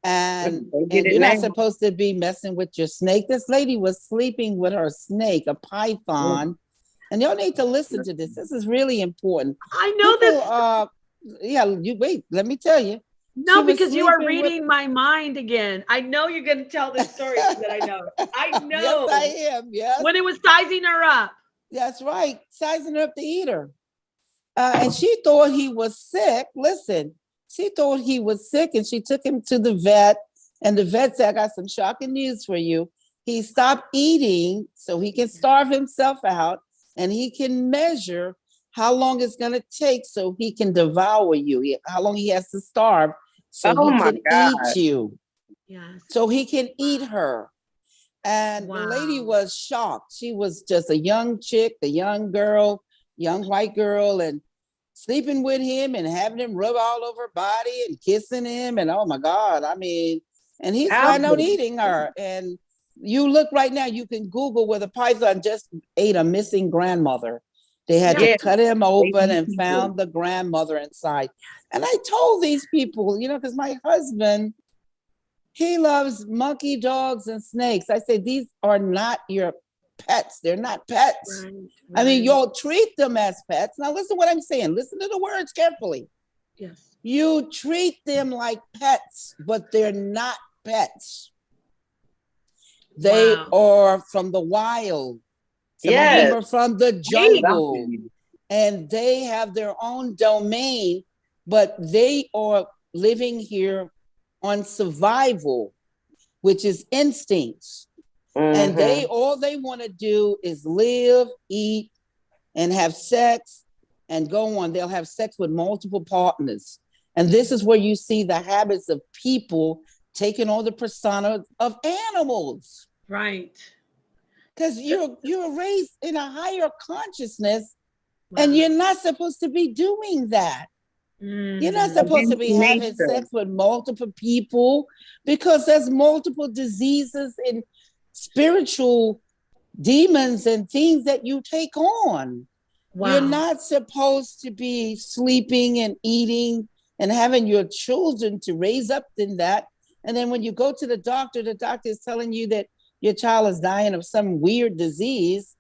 And you're not supposed to be messing with your snake. This lady was sleeping with her snake, a python. And y'all need to listen to this. This is really important. I know this. Yeah, you wait, let me tell you. No, because you are reading my mind again. I know you're going to tell this story that I know. I know. Yes, I am. Yes. When it was sizing her up. That's right. Sizing her up to eat her. And she thought he was sick. Listen, she thought he was sick, and she took him to the vet. And the vet said, I got some shocking news for you. He stopped eating so he can starve himself out, and he can measure how long it's going to take so he can devour you, how long he has to starve so he can eat you. Yes. So he can eat her. And the lady was shocked. She was just a young chick, a young girl, young white girl, and sleeping with him and having him rub all over her body and kissing him. And oh my God, I mean, and he's planning on eating her. And you look right now, you can Google where the python just ate a missing grandmother. They had to cut him open and found the grandmother inside. And I told these people, because my husband, he loves monkey, dogs, and snakes. I say, these are not your pets. They're not pets. Right. I mean, you'll treat them as pets. Now, listen to what I'm saying. Listen to the words carefully. Yes. You treat them like pets, but they're not pets. They are from the wild. Some of them are from the jungle. And they have their own domain, but they are living here on survival, which is instincts. And all they want to do is live, eat, and have sex and go on. They'll have sex with multiple partners. And this is where you see the habits of people taking on the persona of animals. Right. Because you're raised in a higher consciousness, and you're not supposed to be doing that. You're not supposed to be having sex with multiple people, because there's multiple diseases and spiritual demons and things that you take on. You're not supposed to be sleeping and eating and having your children to raise up in that. And then when you go to the doctor is telling you that your child is dying of some weird disease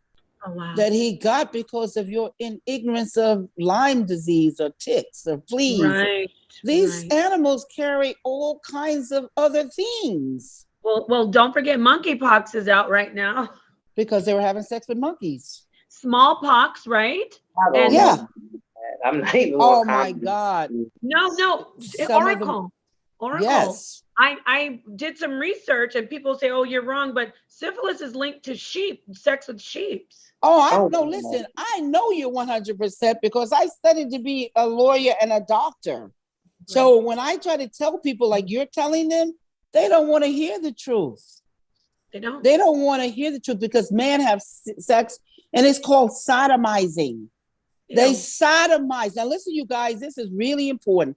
that he got because of your ignorance of Lyme disease or ticks or fleas. Right. These animals carry all kinds of other things. Well, don't forget monkeypox is out right now. Because they were having sex with monkeys. smallpox, right? I don't And Yeah. know. I'm not even Oh gonna my comment. God. no, Some of them, Oracle. yes. I did some research and people say, oh, you're wrong, but syphilis is linked to sex with sheep. Oh, I Oh, no, wow. listen, I know you're 100% because I studied to be a lawyer and a doctor. So when I try to tell people like you're telling them, they don't want to hear the truth. They don't. They don't want to hear the truth because men have sex and it's called sodomizing. They sodomize. Now listen, you guys, this is really important.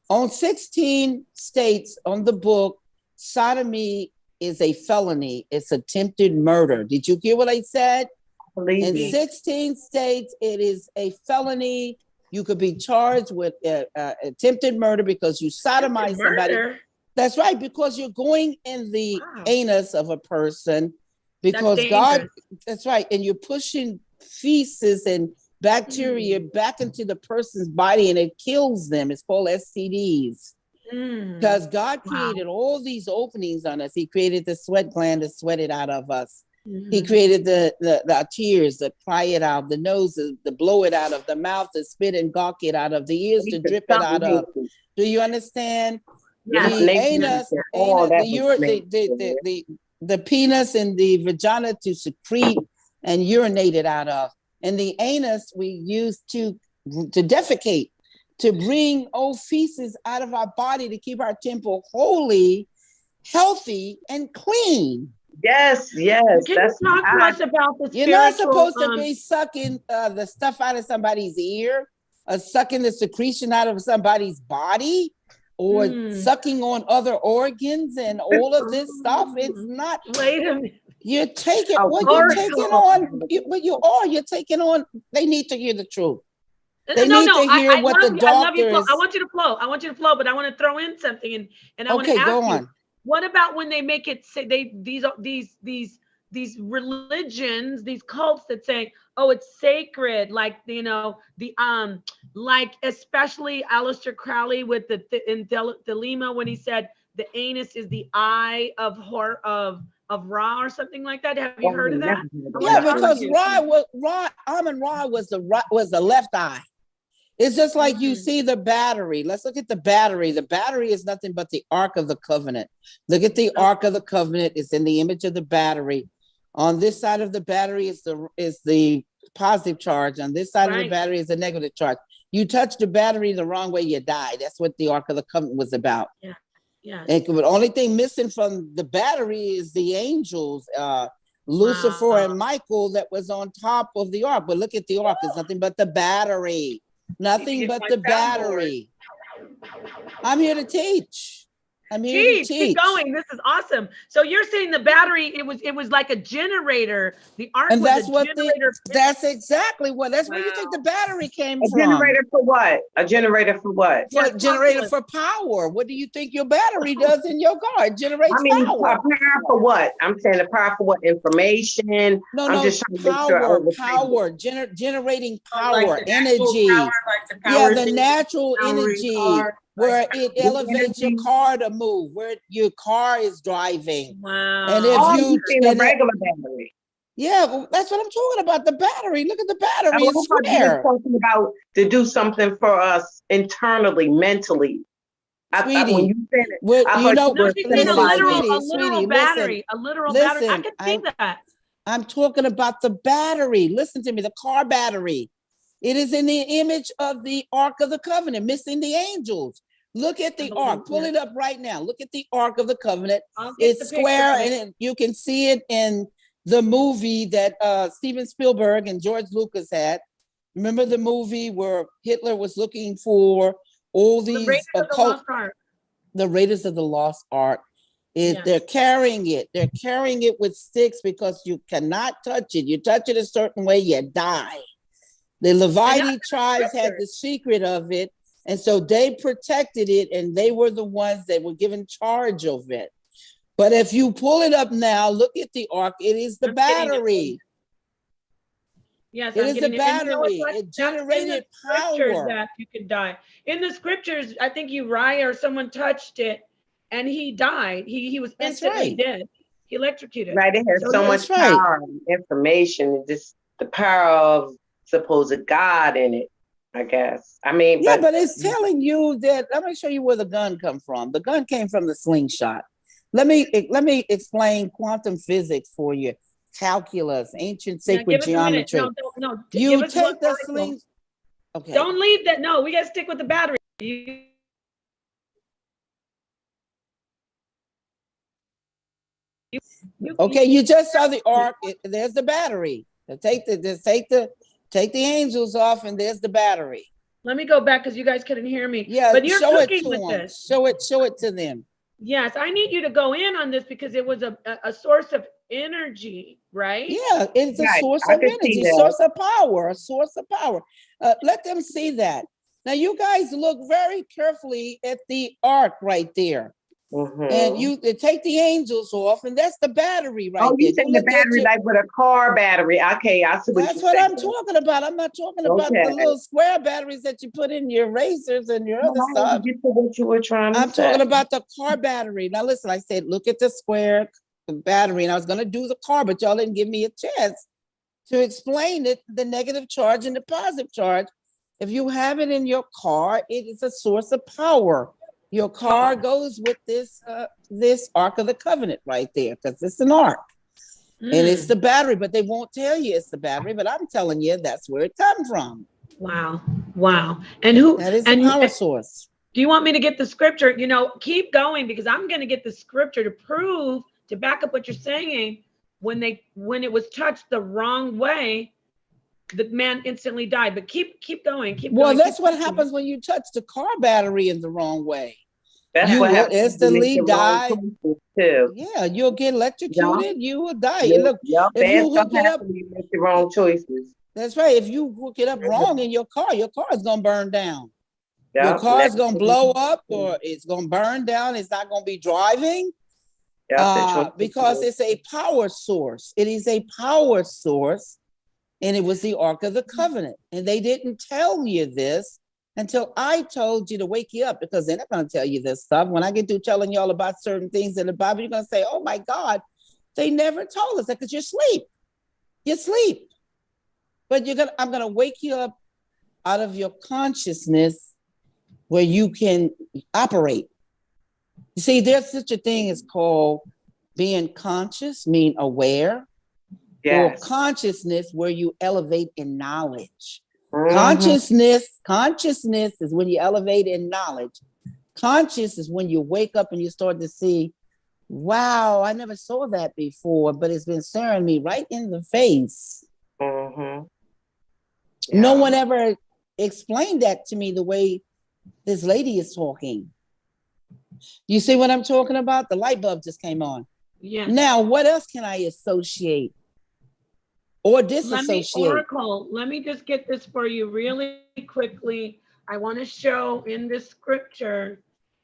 On 16 states on the book, sodomy is a felony. It's attempted murder. Did you hear what I said? Believe In me. 16 states, it is a felony. You could be charged with attempted murder because you sodomize somebody. That's right, because you're going in the anus of a person because God, that's right. And you're pushing feces and bacteria back into the person's body and it kills them. It's called STDs. Because God created all these openings on us. He created the sweat gland to sweat it out of us. He created the tears to cry it out, the nose to blow it out of, the mouth to spit and gawk it out of, the ears to drip it out of. Do you understand? Yes. The anus, the penis and the vagina to secrete and urinate it out of. And the anus we use to defecate, to bring old feces out of our body to keep our temple holy, healthy, and clean. Yes. Can you talk to us about the spiritual? You're not supposed to be sucking the stuff out of somebody's ear, or sucking the secretion out of somebody's body, or sucking on other organs and all of this stuff. It's not. Wait a minute. You're taking what you're taking on. You're taking on. They need to hear the truth. They need to hear what the doctors. I want you to flow. But I want to throw in something and I want to ask go you. on. What about when they make it say these religions, these cults that say, oh, it's sacred, like like especially Aleister Crowley with in Thelema when he said the anus is the eye of Ra or something like that. Have you heard of that? Yeah, because Amun Ra was the left eye. It's just like you see the battery. Let's look at the battery. The battery is nothing but the Ark of the Covenant. Look at the Ark of the Covenant. It's in the image of the battery. On this side of the battery is the positive charge. On this side of the battery is the negative charge. You touch the battery the wrong way, you die. That's what the Ark of the Covenant was about. Yeah. And the only thing missing from the battery is the angels, Lucifer and Michael, that was on top of the Ark. But look at the Ark. It's nothing but the battery. Nothing but the battery. I'm here to teach. Keep going. This is awesome. So you're saying the battery, it was like a generator. The Ark was a generator. That's exactly what. That's where you think the battery came from. A generator for what? A generator for what? Generator for power. What do you think your battery does in your car? It generates power. Power for what? I'm saying the power for what? Information. No, just power. Generating power, like energy. The natural energy. Where it elevates your car to move, where your car is driving. Wow. And if you see a regular battery. Yeah, well, that's what I'm talking about. The battery. Look at the battery. It's square. Talking about to do something for us internally, mentally. Sweetie, when you said it, a literal battery. A literal battery. I can see that. I'm talking about the battery. Listen to me, the car battery. It is in the image of the Ark of the Covenant, missing the angels. Look at the Ark. Pull it up right now. Look at the Ark of the Covenant. It's square, and you can see it in the movie that Steven Spielberg and George Lucas had. Remember the movie where Hitler was looking for all these the Raiders of the Lost Ark. They're carrying it. They're carrying it with sticks because you cannot touch it. You touch it a certain way, you die. The Levite tribes had the secret of it, and so they protected it, and they were the ones that were given charge of it. But if you pull it up now, look at the Ark. It is the battery. Yes, it is the battery. It generated power. That you could die. In the scriptures, I think Uriah or someone touched it, and he died. He was instantly dead. He electrocuted. Right, it has so much power and information. It just the power of supposed God in it, I guess. I mean, Yeah, but it's telling you that. Let me show you where the gun come from. The gun came from the slingshot. Let me explain quantum physics for you. Calculus, ancient sacred give us a minute. geometry. No. You Give us take one the article. sling. Okay. Don't leave that. No, we got to stick with the battery. Okay, you just saw the arc. There's the battery. Take the angels off, and there's the battery. Let me go back because you guys couldn't hear me. Yeah, but you're show it cooking to with them. this. Show it to them. Yes, I need you to go in on this because it was a source of energy, right? Yeah, it's a source of energy, source of power, a source of power. Let them see that. Now, you guys look very carefully at the arc right there. And you take the angels off, and that's the battery right there. Oh, you saying the battery like with a car battery. Okay, I see what that's what I'm talking about. I'm not talking about the little square batteries that you put in your racers and your other stuff. Get to what you were trying to say. I'm talking about the car battery. Now, listen, I said, look at the square battery, and I was going to do the car, but y'all didn't give me a chance to explain it, the negative charge and the positive charge. If you have it in your car, it is a source of power. Your car goes with this Ark of the Covenant right there, because it's an ark. And it's the battery, but they won't tell you it's the battery, but I'm telling you that's where it comes from. Wow. And who that is the power source. Do you want me to get the scripture? Keep going, because I'm going to get the scripture to back up what you're saying. When it was touched the wrong way, the man instantly died. But keep going. Well, that's what happens when you touch the car battery in the wrong way. That's you what will instantly die. Too. Yeah, you'll get electrocuted. Yeah. You will die. Look, if you hook it up, you make the wrong choices. That's right. If you hook it up wrong in your car is gonna burn down. Yeah, your car is gonna blow up, or it's gonna burn down. It's not gonna be driving. Because it's a power source. It is a power source, and it was the Ark of the Covenant. And they didn't tell you this until I told you to wake you up, because they're not going to tell you this stuff. When I get through telling y'all about certain things in the Bible, you're going to say, oh my God, they never told us that, because you sleep. But I'm going to wake you up out of your consciousness where you can operate. You see, there's such a thing as called being conscious, mean aware, or consciousness, where you elevate in knowledge. Consciousness is when you elevate in knowledge. Conscious is when you wake up and you start to see, wow, I never saw that before, but it's been staring me right in the face. No one ever explained that to me the way this lady is talking. You see what I'm talking about? The light bulb just came on. Yeah. Now, what else can I associate or disassociate? Let me just get this for you really quickly. I want to show in this scripture,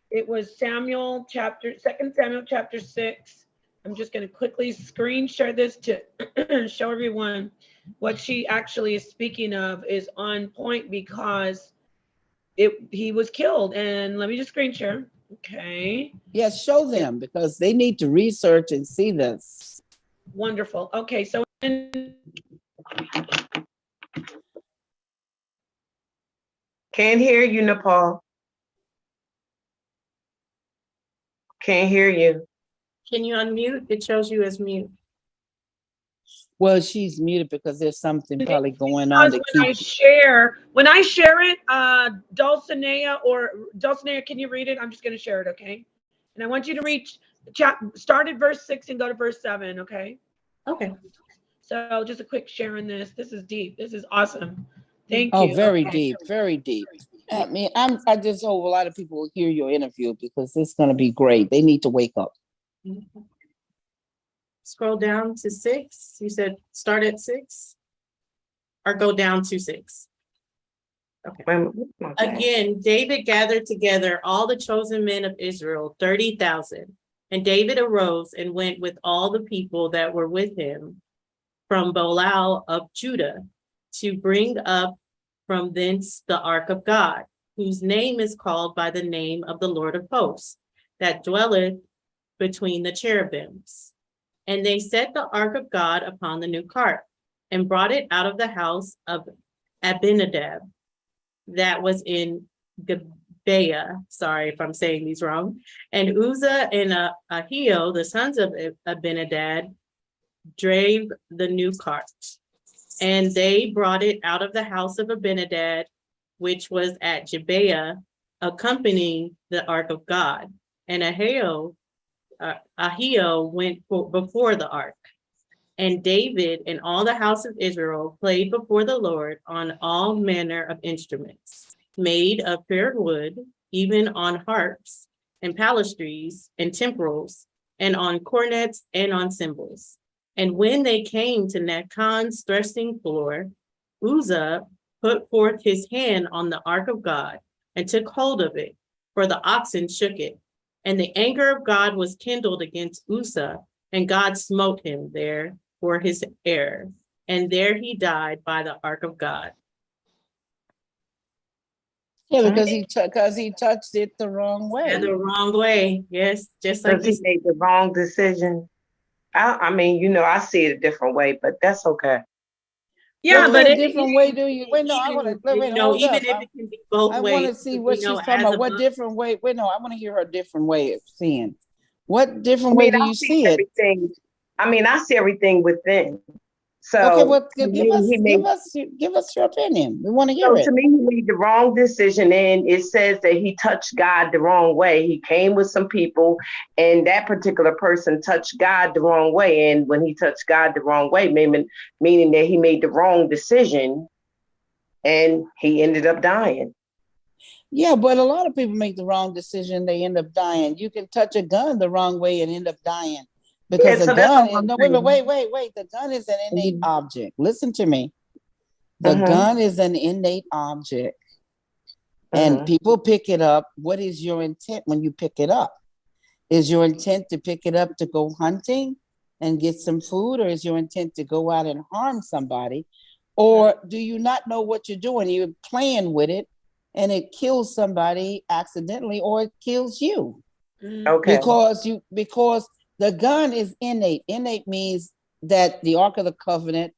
it was 2 Samuel chapter 6. I'm just going to quickly screen share this to show everyone what she actually is speaking of is on point, because he was killed. And let me just screen share. Okay. Yes, show them, because they need to research and see this. Wonderful. Okay, so can't hear you, Nepal. Can't hear you. Can you unmute? It shows you as mute. Well, she's muted because there's something probably going on. When I share it, Dulcinea, can you read it? I'm just going to share it, okay? And I want you to reach start at verse 6 and go to verse 7, okay? Okay. So just a quick share in this. This is deep. This is awesome. Thank you. Oh, very deep, very deep. I mean, I just hope a lot of people will hear your interview, because it's going to be great. They need to wake up. Scroll down to 6. You said start at 6 or go down to 6. Okay. Again, David gathered together all the chosen men of Israel, 30,000. And David arose and went with all the people that were with him from Belial of Judah to bring up from thence the ark of God, whose name is called by the name of the Lord of hosts, that dwelleth between the cherubims. And they set the ark of God upon the new cart, and brought it out of the house of Abinadab that was in Gibeah. Sorry if I'm saying these wrong. And Uzzah and Ahio, the sons of Abinadab, drave the new cart. And they brought it out of the house of Abinadab, which was at Gibeah, accompanying the ark of God. And Ahio went before the ark. And David and all the house of Israel played before the Lord on all manner of instruments, made of fair wood, even on harps and psalteries and timbrels, and on cornets and on cymbals. And when they came to Nachon's threshing floor, Uzzah put forth his hand on the ark of God and took hold of it, for the oxen shook it. And the anger of God was kindled against Uzzah, and God smote him there for his error. And there he died by the ark of God. Yeah, because he touched it the wrong way. Yeah, the wrong way. Yes, just like Because he made the wrong decision. I mean, I see it a different way, but that's okay. Yeah, but a different way do you? Wait, no, I want to wait. Hold even up. if it can be both ways. I want to see what she's talking about. What different way? Wait, no, I want to hear her different way of seeing. What different way do you see it? I see everything within. So okay, well, give us your opinion. We want to hear it. To me, he made the wrong decision, and it says that he touched God the wrong way. He came with some people, and that particular person touched God the wrong way. And when he touched God the wrong way, meaning that he made the wrong decision, and he ended up dying. Yeah, but a lot of people make the wrong decision. They end up dying. You can touch a gun the wrong way and end up dying. Because a gun, wait. The gun is an innate object. Listen to me. The gun is an innate object. And people pick it up. What is your intent when you pick it up? Is your intent to pick it up to go hunting and get some food? Or is your intent to go out and harm somebody? Or do you not know what you're doing? You're playing with it and it kills somebody accidentally, or it kills you. Okay. Because the gun is innate. Innate means that the Ark of the Covenant,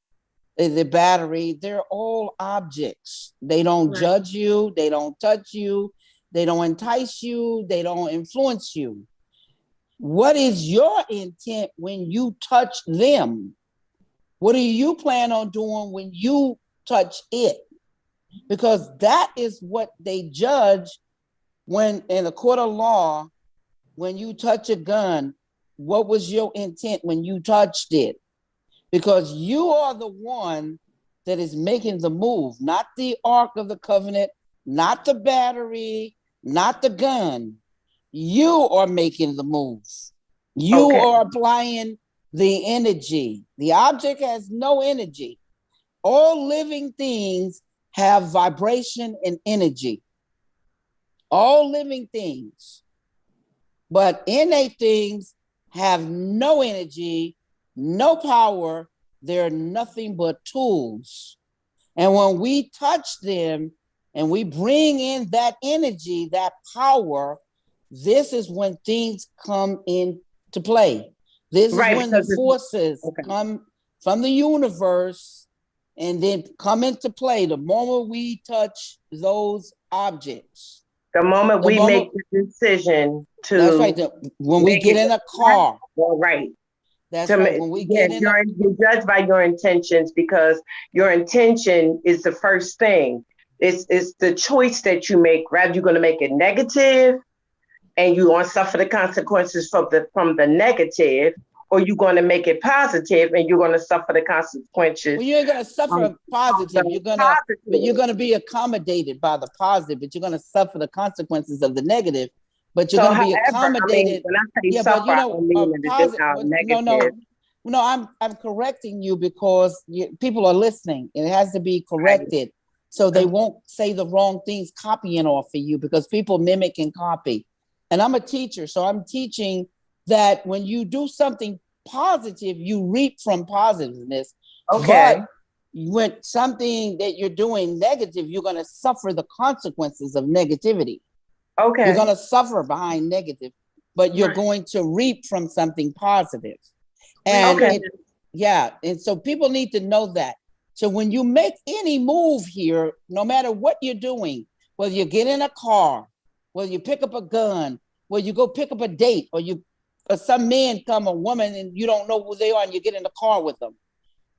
the battery, they're all objects. They don't judge you. They don't touch you. They don't entice you. They don't influence you. What is your intent when you touch them? What do you plan on doing when you touch it? Because that is what they judge when in a court of law, when you touch a gun. What was your intent when you touched it? Because you are the one that is making the move, not the Ark of the Covenant, not the battery, not the gun. You are making the move. You are applying the energy. The object has no energy. All living things have vibration and energy. All living things. But innate things have no energy, no power. They're nothing but tools. And when we touch them and we bring in that energy, that power, this is when things come into play. This is when the forces come from the universe and then come into play the moment we touch those objects. The moment we make the decision to. That's right. When we get in a car. Right. That's right. When we get in you're judged by your intentions, because your intention is the first thing. It's the choice that you make. Rather, you're going to make it negative and you're going to suffer the consequences from the negative, or you're going to make it positive and you're going to suffer the consequences. Well, you ain't going to suffer positive. You're going to be accommodated by the positive, but you're going to suffer the consequences of the negative. But you're going to be accommodated. When I say suffer, I don't mean negative. No, I'm correcting you because people are listening. It has to be corrected, so they won't say the wrong things, copying off of you, because people mimic and copy. And I'm a teacher, so I'm teaching that when you do something positive, you reap from positiveness. Okay. But when something that you're doing negative, you're going to suffer the consequences of negativity. Okay. You're going to suffer behind negative, but you're going to reap from something positive. And and so people need to know that. So when you make any move here, no matter what you're doing, whether you get in a car, whether you pick up a gun, whether you go pick up a date, or some man come, a woman, and you don't know who they are, and you get in the car with them.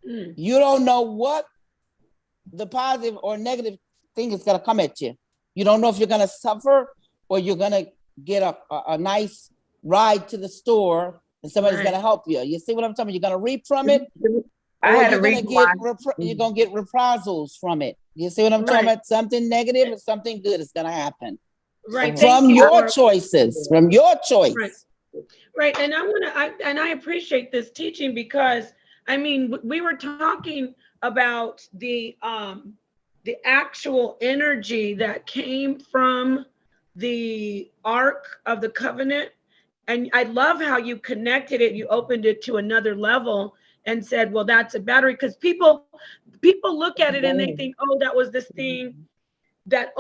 You don't know what the positive or negative thing is going to come at you. You don't know if you're going to suffer or you're going to get a nice ride to the store and somebody's going to help you. You see what I'm talking about? You're going to reap from it, or you're going to get reprisals from it. You see what I'm talking about? Something negative or something good is going to happen. Right. From your choices, from your choice. Right. And I appreciate this teaching because, I mean, we were talking about the actual energy that came from the Ark of the Covenant. And I love how you connected it. You opened it to another level and said, well, that's a battery. Because people look at it and they think, oh, that was this thing that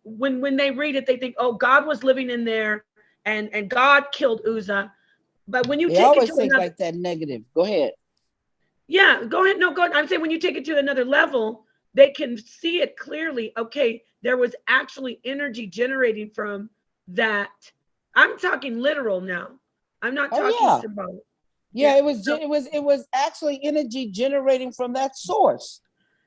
when they read it, they think, oh, God was living in there and God killed Uzzah. But when you take it to another, like that negative. Go ahead. Yeah, go ahead. No, go ahead. I'm saying when you take it to another level, they can see it clearly. Okay, there was actually energy generating from that. I'm talking literal now. I'm not talking symbolic. Yeah, it was actually energy generating from that source.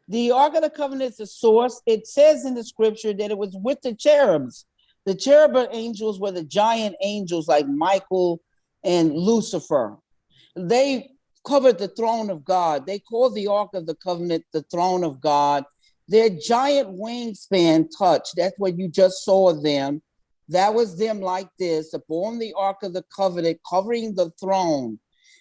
The Ark of the Covenant is the source. It says in the scripture that it was with the cherubs. The cherubim angels were the giant angels like Michael and Lucifer. They covered the throne of God. They called the Ark of the Covenant the throne of God. Their giant wingspan touched. That's what you just saw them. That was them like this upon the Ark of the Covenant, covering the throne.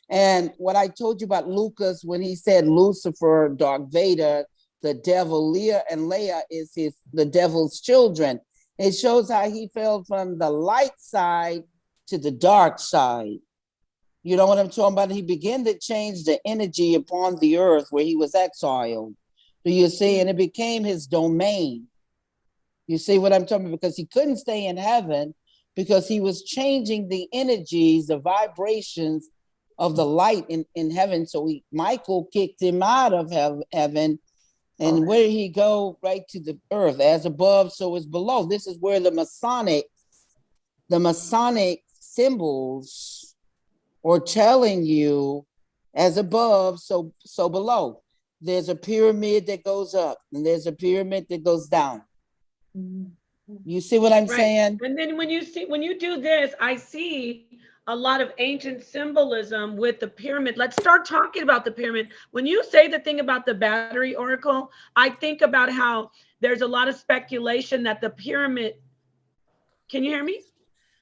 And what I told you about Lucas when he said Lucifer, Darth Vader, the devil, Leah and Leah is the devil's children. It shows how he fell from the light side to the dark side. You know what I'm talking about? He began to change the energy upon the earth where he was exiled. Do you see? And it became his domain. You see what I'm talking about? Because he couldn't stay in heaven because he was changing the energies, the vibrations of the light in heaven. So Michael kicked him out of heaven. And where did he go? Right to the earth. As above, so is below. This is where the Masonic symbols are telling you, as above, so below. There's a pyramid that goes up, and there's a pyramid that goes down. You see what I'm saying? And then when you do this, I see a lot of ancient symbolism with the pyramid. Let's start talking about the pyramid. When you say the thing about the battery oracle, I think about how there's a lot of speculation that the pyramid. Can you hear me?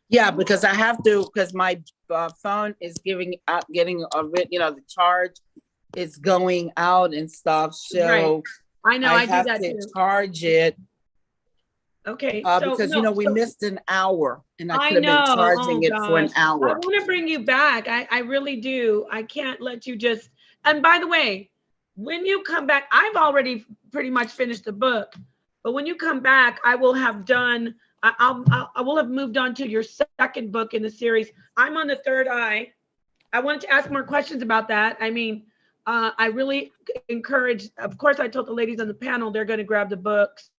Yeah, because I have to, because my phone is getting the charge is going out and stuff. So I know I have do that to too. Charge it. Okay. Because we missed an hour and I could have been charging it for an hour. I want to bring you back. I really do. I can't let you just, and by the way, when you come back, I've already pretty much finished the book, but when you come back, I will have done, I will have moved on to your second book in the series. I'm on the third eye. I wanted to ask more questions about that. I mean, I really encourage, of course, I told the ladies on the panel, they're going to grab the books.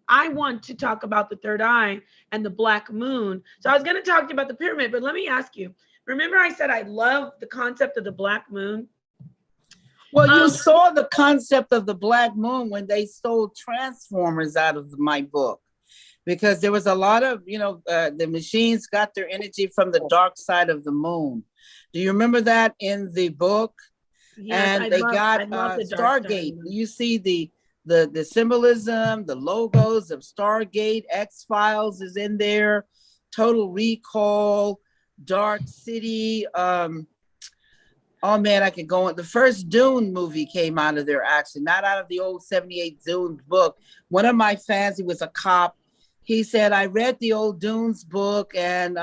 I want to talk about the third eye and the black moon. So I was going to talk to you about the pyramid, but let me ask you, remember I said I love the concept of the black moon? Well, you saw the concept of the black moon when they stole Transformers out of my book, because there was a lot of, the machines got their energy from the dark side of the moon. Do you remember that in the book? Yes, and they got Stargate. You see the symbolism, the logos of Stargate, X-Files is in there, Total Recall, Dark City. Oh man, I could go on. The first Dune movie came out of there, actually, not out of the old 78 Dune book. One of my fans, he was a cop. He said, I read the old Dunes book and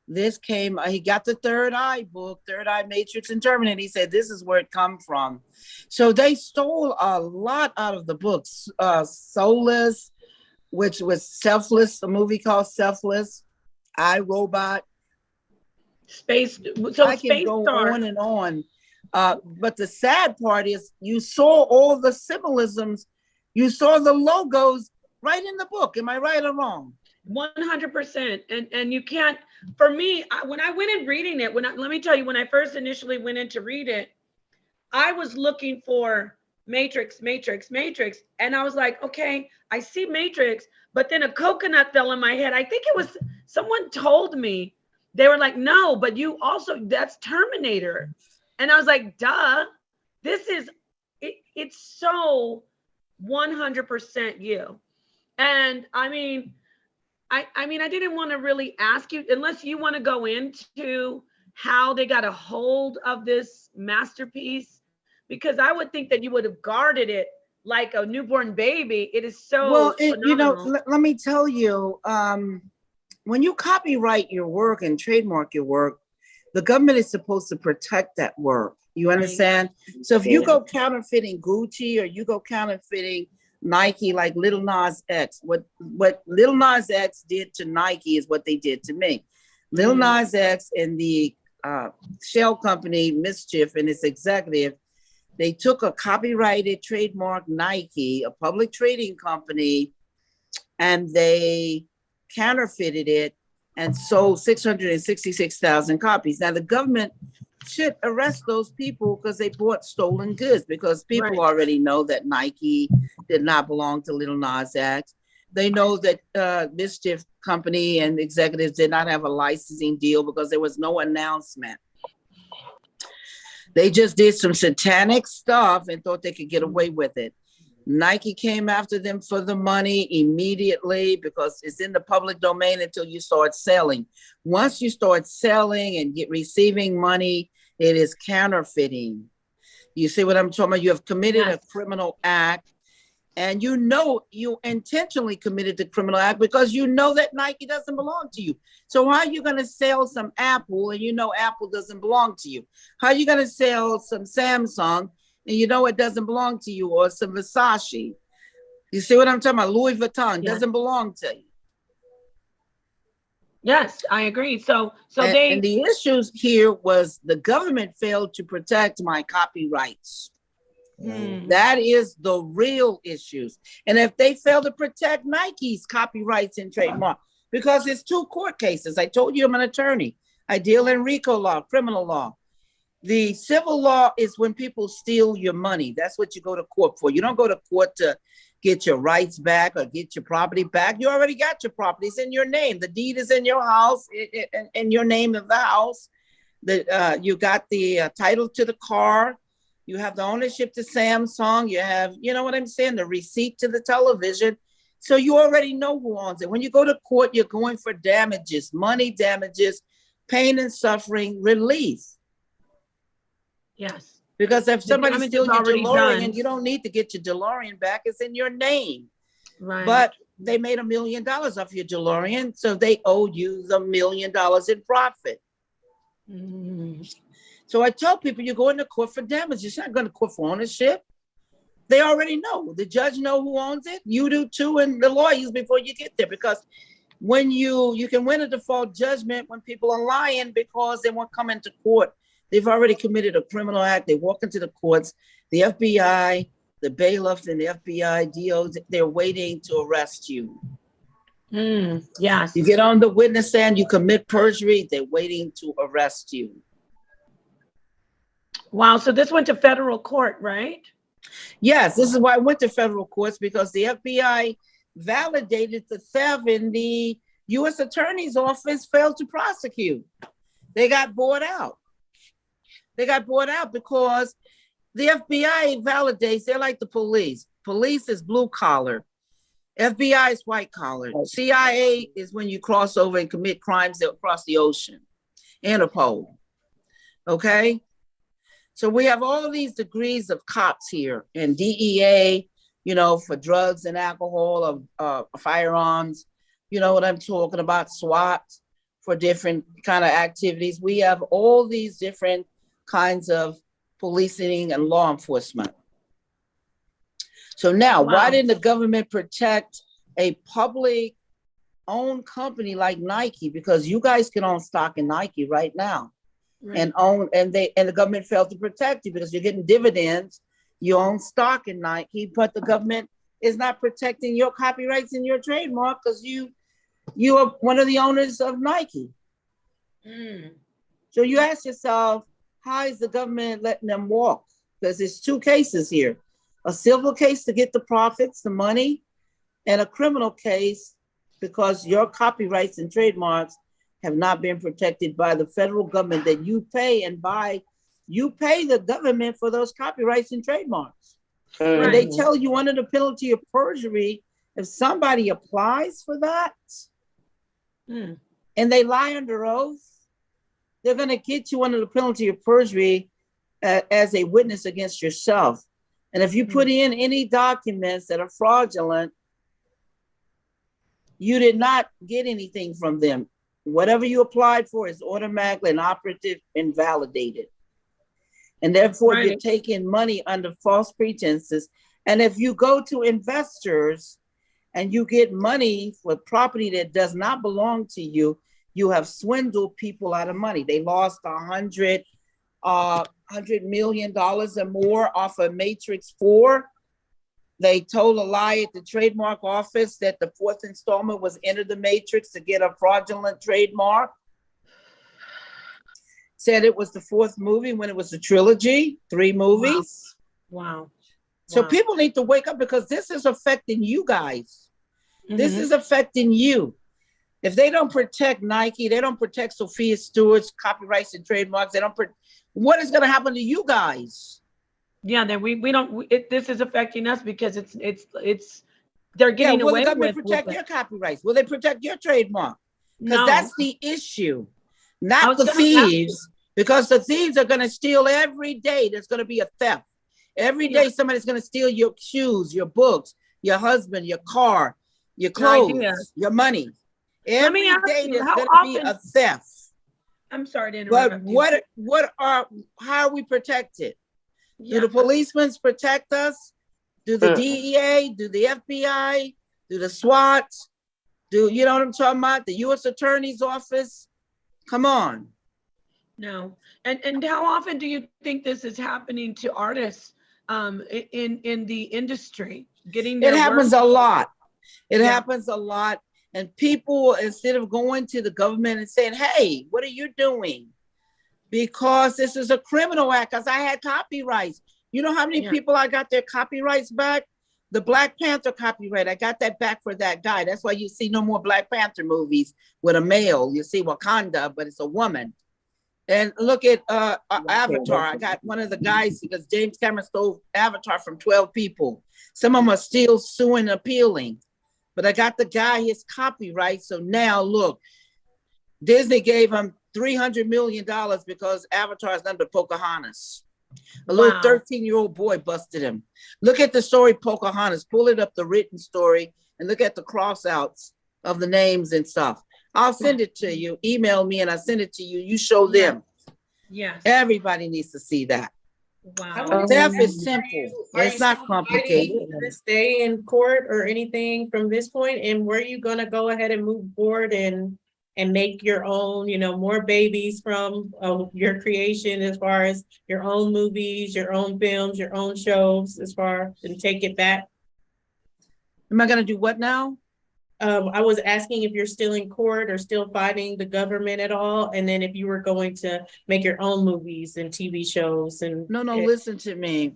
this came, he got the Third Eye book, Third Eye Matrix and Terminator. He said, this is where it come from. So they stole a lot out of the books. Soulless, which was Selfless, a movie called Selfless, I, Robot. Space, so I can go on and on. But the sad part is you saw all the symbolisms, you saw the logos right in the book. Am I right or wrong? 100%. And you can't, for me, when I went in reading it, let me tell you, when I first initially went in to read it, I was looking for matrix, matrix, matrix. And I was like, okay, I see matrix, but then a coconut fell in my head. I think it was someone told me, they were like, no, but you also, that's Terminator. And I was like, duh, this is, it's so 100% you. And I mean, I didn't want to really ask you, unless you want to go into how they got a hold of this masterpiece, because I would think that you would have guarded it like a newborn baby. It is so well, phenomenal. let me tell you, when you copyright your work and trademark your work, the government is supposed to protect that work. You understand? Right. So if you go counterfeiting Gucci or you go counterfeiting Nike, like Lil Nas X, what Lil Nas X did to Nike is what they did to me. Lil Nas X and the shell company Mischief and its executive, they took a copyrighted trademark Nike, a public trading company, and they counterfeited it and sold 666,000 copies. Now the government should arrest those people because they bought stolen goods, because people already know that Nike did not belong to Lil Nas X. They know that Mischief Company and executives did not have a licensing deal because there was no announcement. They just did some satanic stuff and thought they could get away with it. Nike came after them for the money immediately because it's in the public domain until you start selling. Once you start selling and receiving money, it is counterfeiting. You see what I'm talking about? You have committed a criminal act, and you know you intentionally committed the criminal act because you know that Nike doesn't belong to you. So how are you going to sell some Apple and you know Apple doesn't belong to you? How are you going to sell some Samsung and you know it doesn't belong to you, or some Versace? You see what I'm talking about? Louis Vuitton doesn't belong to you. Yes, I agree. So and the issues here was the government failed to protect my copyrights. That is the real issues. And if they fail to protect Nike's copyrights and trademark, because it's 2 court cases. I told you I'm an attorney. I deal in RICO law, criminal law. The civil law is when people steal your money. That's what you go to court for. You don't go to court to get your rights back or get your property back. You already got your property. It's in your name. The deed is in your house, in your name of the house. You got the title to the car. You have the ownership to Samsung. You have, you know what I'm saying, the receipt to the television. So you already know who owns it. When you go to court, you're going for damages, money damages, pain and suffering, relief. Yes. Because if somebody steals your DeLorean, you don't need to get your DeLorean back. It's in your name. Right. But they made $1 million off your DeLorean, so they owe you the $1 million in profit. So I tell people, you go into court for damages. You're not going to court for ownership. They already know. The judge know who owns it. You do too, and the lawyers before you get there. Because when you can win a default judgment when people are lying because they won't come into court. They've already committed a criminal act. They walk into the courts. The FBI, the bailiffs and the FBI, DOs, they're waiting to arrest you. Yes. You get on the witness stand, you commit perjury, they're waiting to arrest you. Wow. So this went to federal court, right? Yes, this is why I went to federal courts, because the FBI validated the theft and the U.S. Attorney's Office failed to prosecute. They got bought out. They got bought out because the FBI validates, they're like the police. Police is blue collar. FBI is white collar. CIA is when you cross over and commit crimes across the ocean. Interpol. Okay? So we have all these degrees of cops here, and DEA, you know, for drugs and alcohol, of firearms, you know what I'm talking about, SWAT for different kind of activities. We have all these different kinds of policing and law enforcement. So now, why didn't the government protect a public owned company like Nike? Because you guys can own stock in Nike right now. and the government failed to protect you because you're getting dividends. You own stock in Nike, but the government is not protecting your copyrights and your trademark because you are one of the owners of Nike. So you ask yourself, how is the government letting them walk? Because there's two cases here: a civil case to get the profits, the money, and a criminal case because your copyrights and trademarks have not been protected by the federal government that you pay and buy. You pay the government for those copyrights and trademarks. And they tell you under the penalty of perjury, if somebody applies for that and they lie under oath, they're going to get you under the penalty of perjury as a witness against yourself. And if you put in any documents that are fraudulent, you did not get anything from them. Whatever you applied for is automatically inoperative, invalidated. And therefore, you're taking money under false pretenses. And if you go to investors and you get money for property that does not belong to you, you have swindled people out of money. They lost $100 million or more off of Matrix 4. They told a lie at the trademark office that the fourth installment was Enter the Matrix to get a fraudulent trademark. Said it was the fourth movie when it was a trilogy, 3 movies. Wow. So people need to wake up because this is affecting you guys. This is affecting you. If they don't protect Nike, they don't protect Sophia Stewart's copyrights and trademarks. What is going to happen to you guys? Yeah, that we don't. This is affecting us because it's they're getting away with. Will the government protect your copyrights? Will they protect your trademark? Because that's the issue, not the thieves. Because the thieves are going to steal every day. There's going to be a theft. Every day somebody's going to steal your shoes, your books, your husband, your car, your clothes, your money. Every day there's going to be a theft. I'm sorry to interrupt. But how are we protected? Do the policemen protect us? Do the DEA? Do the FBI? Do the SWAT? Do you know what I'm talking about? The U.S. Attorney's Office? Come on. No. And how often do you think this is happening to artists in the industry? It happens a lot. It happens a lot. And people, instead of going to the government and saying, hey, what are you doing? Because this is a criminal act, because I had copyrights. You know how many people I got their copyrights back? The Black Panther copyright, I got that back for that guy. That's why you see no more Black Panther movies with a male. You see Wakanda, but it's a woman. And look at Avatar. I got one of the guys, because James Cameron stole Avatar from 12 people. Some of them are still suing, appealing. But I got the guy his copyright. So now look, Disney gave him $300 million because Avatar is under Pocahontas. A little 13-year-old boy busted him. Look at the story Pocahontas. Pull it up, the written story, and look at the cross-outs of the names and stuff. I'll send it to you. Email me and I send it to you. You show them. Yes. Everybody needs to see that. Wow. Theft is simple. It's not complicated. To stay in court or anything from this point, and were you going to go ahead and move forward and make your own, more babies from your creation, as far as your own movies, your own films, your own shows, and take it back? Am I going to do what now? I was asking if you're still in court or still fighting the government at all, and then if you were going to make your own movies and TV shows. No, listen to me.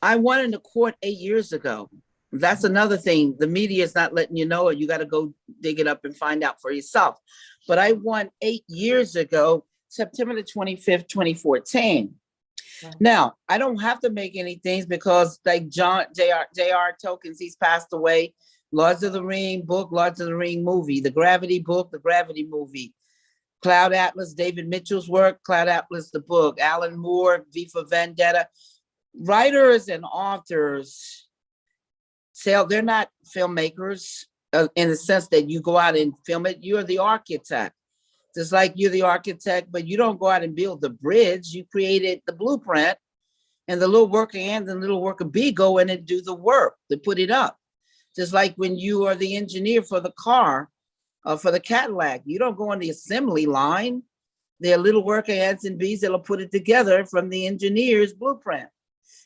I won in the court 8 years ago. That's another thing. The media is not letting you know it. You got to go dig it up and find out for yourself. But I won 8 years ago, September the 25th, 2014. Wow. Now, I don't have to make any things because like J.R. Tolkien, he's passed away. Lords of the Ring book, Lords of the Ring movie, the Gravity book, the Gravity movie, Cloud Atlas, David Mitchell's work, Cloud Atlas, the book, Alan Moore, V for Vendetta. Writers and authors, they're not filmmakers in the sense that you go out and film it. You're the architect. Just like you're the architect, but you don't go out and build the bridge. You created the blueprint, and the little worker ant and the little worker bee go in and do the work to put it up. Just like when you are the engineer for the car, for the Cadillac, you don't go on the assembly line. They're little worker ants and bees that'll put it together from the engineer's blueprint.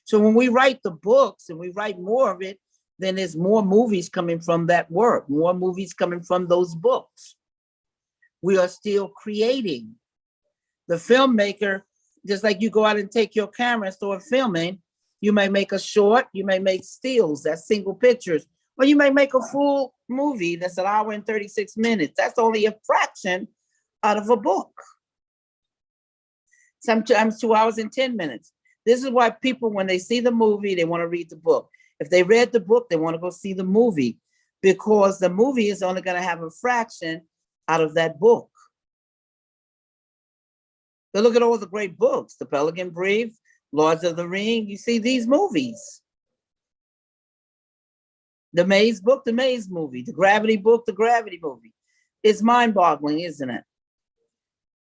So when we write the books and we write more of it, then there's more movies coming from that work, more movies coming from those books. We are still creating. The filmmaker, just like you go out and take your camera and start filming, you may make a short, you may make stills, that's single pictures, or you may make a full movie that's an hour and 36 minutes. That's only a fraction out of a book. Sometimes 2 hours and 10 minutes. This is why people, when they see the movie, they want to read the book. If they read the book, they want to go see the movie, because the movie is only going to have a fraction out of that book. But look at all the great books, The Pelican Brief, Lords of the Ring. You see these movies. The Maze book, the Maze movie. The Gravity book, the Gravity movie. It's mind-boggling, isn't it?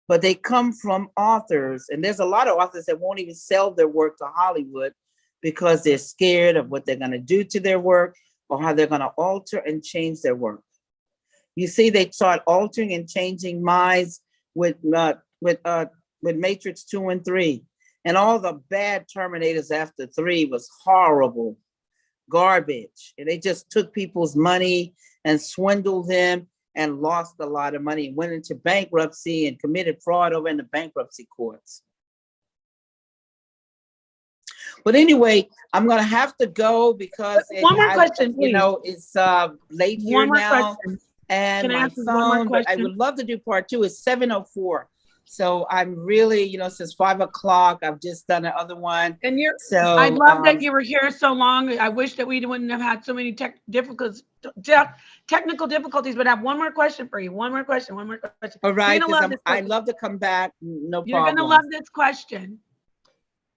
But they come from authors, and there's a lot of authors that won't even sell their work to Hollywood because they're scared of what they're going to do to their work or how they're going to alter and change their work. You see, they start altering and changing minds with Matrix 2 and 3, and all the bad Terminators after 3 was horrible, garbage, and they just took people's money and swindled them and lost a lot of money and went into bankruptcy and committed fraud over in the bankruptcy courts. But anyway, I'm gonna have to go because one more question, please. You know, it's late here now, and my phone. But I would love to do part 2. It's 7:04. So I'm really, you know, since 5 o'clock, I've just done the other one. And so I love that you were here so long. I wish that we wouldn't have had so many technical difficulties, but I have one more question for you. One more question. All right, because I'd love to come back. No problem. You're going to love this question.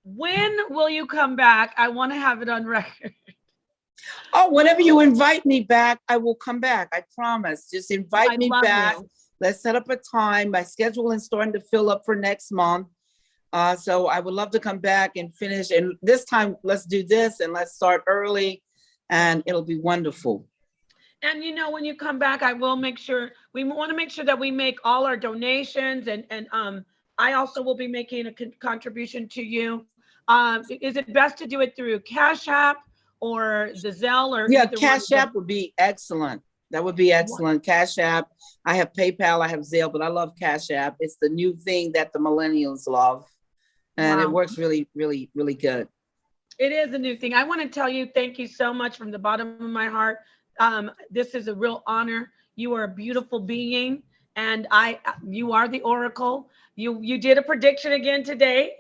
When will you come back? I want to have it on record. Oh, whenever you invite me back, I will come back. I promise. Just invite me back. Let's set up a time. My schedule is starting to fill up for next month. So I would love to come back and finish. And this time, let's do this and let's start early and it'll be wonderful. And you know, when you come back, I will make sure, we want to make sure that we make all our donations, and I also will be making a contribution to you. Is it best to do it through Cash App or the Zelle? Or yeah, Cash App would be excellent. That would be excellent. Cash App. I have PayPal, I have Zelle, but I love Cash App. It's the new thing that the millennials love. And it works really, really, really good. It is a new thing. I want to tell you, thank you so much from the bottom of my heart. This is a real honor. You are a beautiful being, and you are the oracle. You did a prediction again today,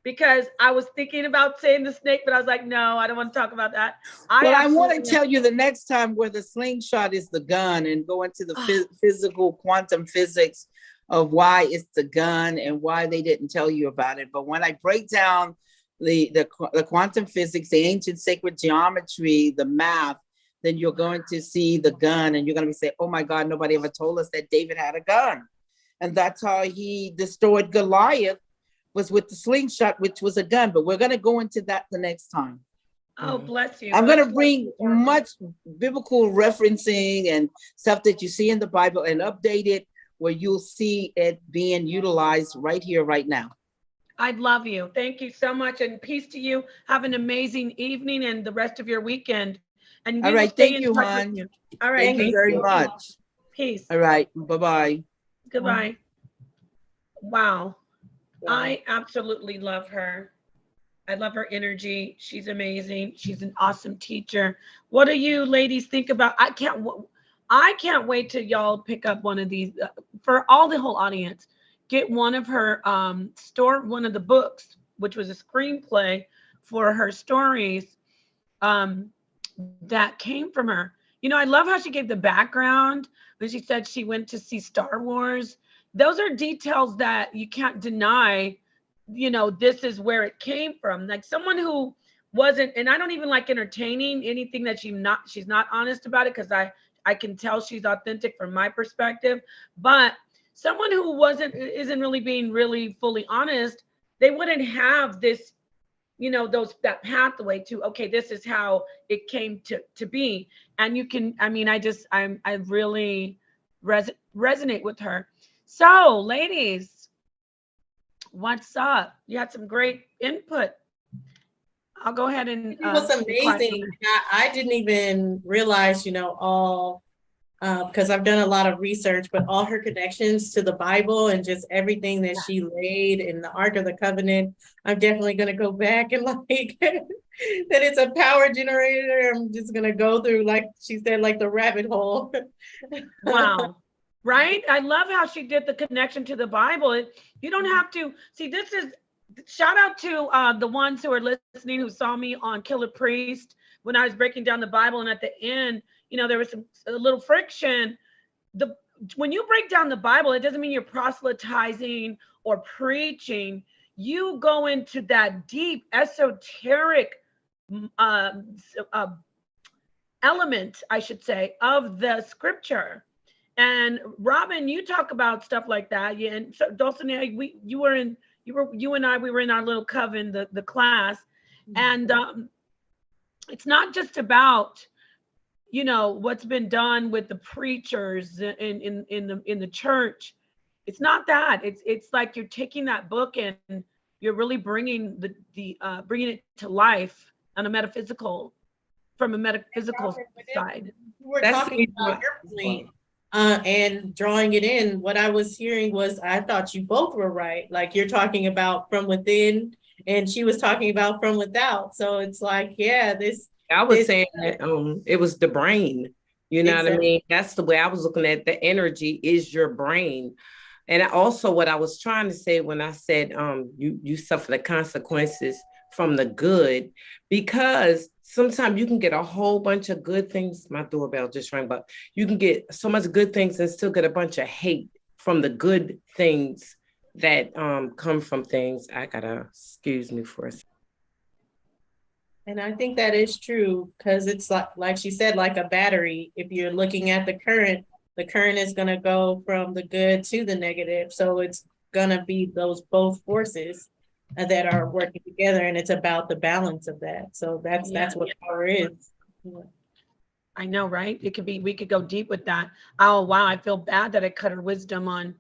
because I was thinking about saying the snake, but I was like, no, I don't want to talk about that. I want to tell you the next time where the slingshot is the gun, and go into the physical quantum physics of why it's the gun and why they didn't tell you about it. But when I break down the quantum physics, the ancient sacred geometry, the math, then you're going to see the gun and you're going to say, oh my God, nobody ever told us that David had a gun. And that's how he destroyed Goliath, was with the slingshot, which was a gun. But we're going to go into that the next time. Oh, bless you. I'm going to bring much biblical referencing and stuff that you see in the Bible and update it where you'll see it being utilized right here, right now. I'd love you. Thank you so much. And peace to you. Have an amazing evening and the rest of your weekend. And all right. Thank you, hon. All right. Thank you very much. Peace. All right. Bye-bye. Goodbye. Wow. I absolutely love her. I love her energy. She's amazing. She's an awesome teacher. What do you ladies think about? I can't wait till y'all pick up one of these for all the whole audience. Get one of her one of the books, which was a screenplay for her stories that came from her. You know, I love how she gave the background when she said she went to see Star Wars. Those are details that you can't deny. You know, this is where it came from. Like someone who wasn't, and I don't even like entertaining anything that she's not honest about it, because I can tell she's authentic from my perspective. But someone who isn't really being really fully honest, they wouldn't have this, you know, that pathway to, okay, this is how it came to be. And you can, I mean, I really resonate with her. So ladies, What's up? You had some great input. I'll go ahead and It was be quiet. amazing. I didn't even realize, all because I've done a lot of research, but all her connections to the Bible and just everything that she laid in the Ark of the Covenant, I'm definitely going to go back and like that it's a power generator. I'm just going to go through, like she said, like the rabbit hole. Wow. Right? I love how she did the connection to the Bible. You don't have to see, this is shout out to the ones who are listening who saw me on Killer Priest when I was breaking down the Bible, and at the end, there was a little friction. When you break down the Bible, it doesn't mean you're proselytizing or preaching. You go into that deep esoteric element, I should say, of the scripture. And Robin, you talk about stuff like that. Yeah, and so Dulcinea, you and I, we were in our little coven, the class, and it's not just about what's been done with the preachers in the church. It's not that. It's like you're taking that book and you're really bringing bringing it to life on from a metaphysical side. We're talking about your point. And drawing it in, what I was hearing was, I thought you both were right. Like, you're talking about from within, and she was talking about from without. So it's like, yeah, I was saying that it was the brain. You know what I mean? That's the way I was looking at the energy is your brain. And also what I was trying to say when I said you suffer the consequences from the good, because sometimes you can get a whole bunch of good things. My doorbell just rang, but you can get so much good things and still get a bunch of hate from the good things that come from things. I gotta excuse me for a second. And I think that is true, because it's like she said, like a battery. If you're looking at the current is going to go from the good to the negative. So it's going to be those both forces that are working together, and it's about the balance of that. So that's what power is. Yeah. I know, right? We could go deep with that. Oh wow, I feel bad that I cut her wisdom on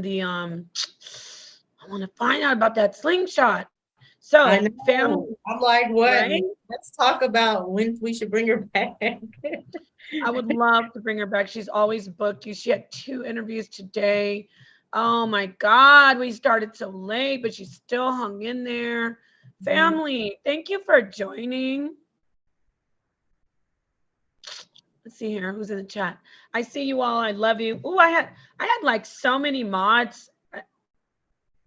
the I want to find out about that slingshot. So family, I'm like, what? Right? Let's talk about when we should bring her back. I would love to bring her back. She's always booked. She had 2 interviews today. Oh my God, we started so late, but she still hung in there. Family, thank you for joining. Let's see here, who's in the chat? I see you all. I love you. Oh, I had like so many mods.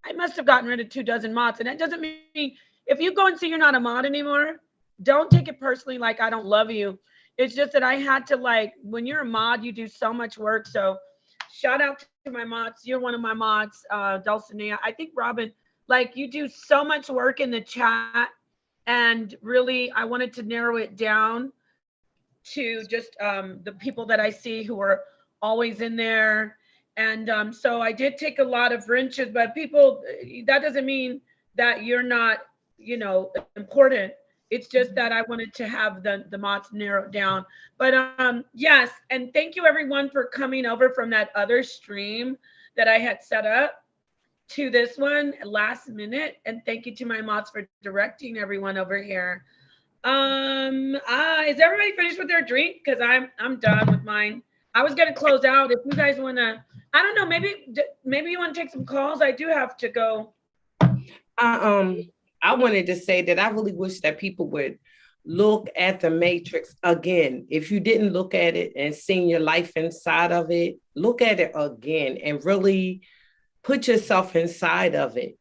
I must have gotten rid of 24 mods, and that doesn't mean if you go and see you're not a mod anymore, don't take it personally like I don't love you. It's just that I had to, like, when you're a mod, you do so much work. So shout out to my mods. You're one of my mods, Dulcinea. I think Robin, like, you do so much work in the chat, and really I wanted to narrow it down to just the people that I see who are always in there. And so I did take a lot of wrenches, but people, that doesn't mean that you're not, important. It's just that I wanted to have the mods narrowed down. But yes, and thank you everyone for coming over from that other stream that I had set up to this one last minute. And thank you to my mods for directing everyone over here. Is everybody finished with their drink? Because I'm done with mine. I was gonna close out. If you guys wanna, I don't know, maybe you want to take some calls. I do have to go. I wanted to say that I really wish that people would look at the Matrix again. If you didn't look at it and seen your life inside of it, look at it again and really put yourself inside of it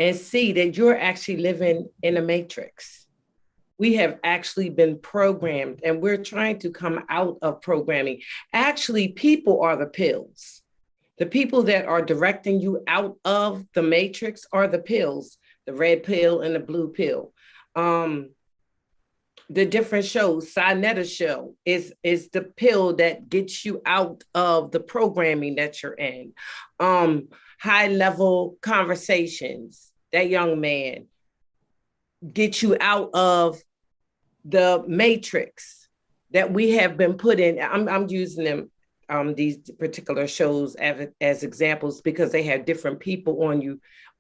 and see that you're actually living in a Matrix. We have actually been programmed, and we're trying to come out of programming. Actually, people are the pills. The people that are directing you out of the Matrix are the pills, the red pill and the blue pill. The different shows, Sinetta show is the pill that gets you out of the programming that you're in. High level conversations, that young man, get you out of the Matrix that we have been put in. I'm using them these particular shows as examples, because they have different people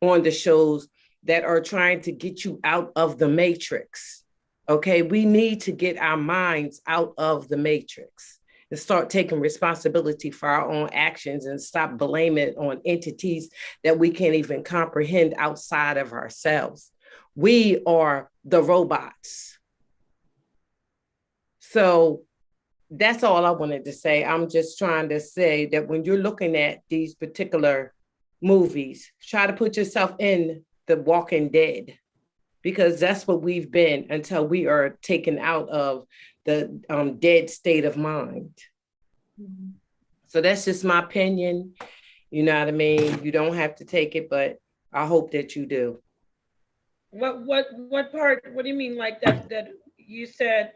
on the shows that are trying to get you out of the matrix. Okay, we need to get our minds out of the matrix and start taking responsibility for our own actions and stop blaming it on entities that we can't even comprehend outside of ourselves. We are the robots. So that's all I wanted to say. I'm just trying to say that when you're looking at these particular movies, try to put yourself in the Walking Dead, because that's what we've been until we are taken out of the dead state of mind. Mm-hmm. So that's just my opinion. You know what I mean? You don't have to take it, but I hope that you do. What part? What do you mean like that? That you said?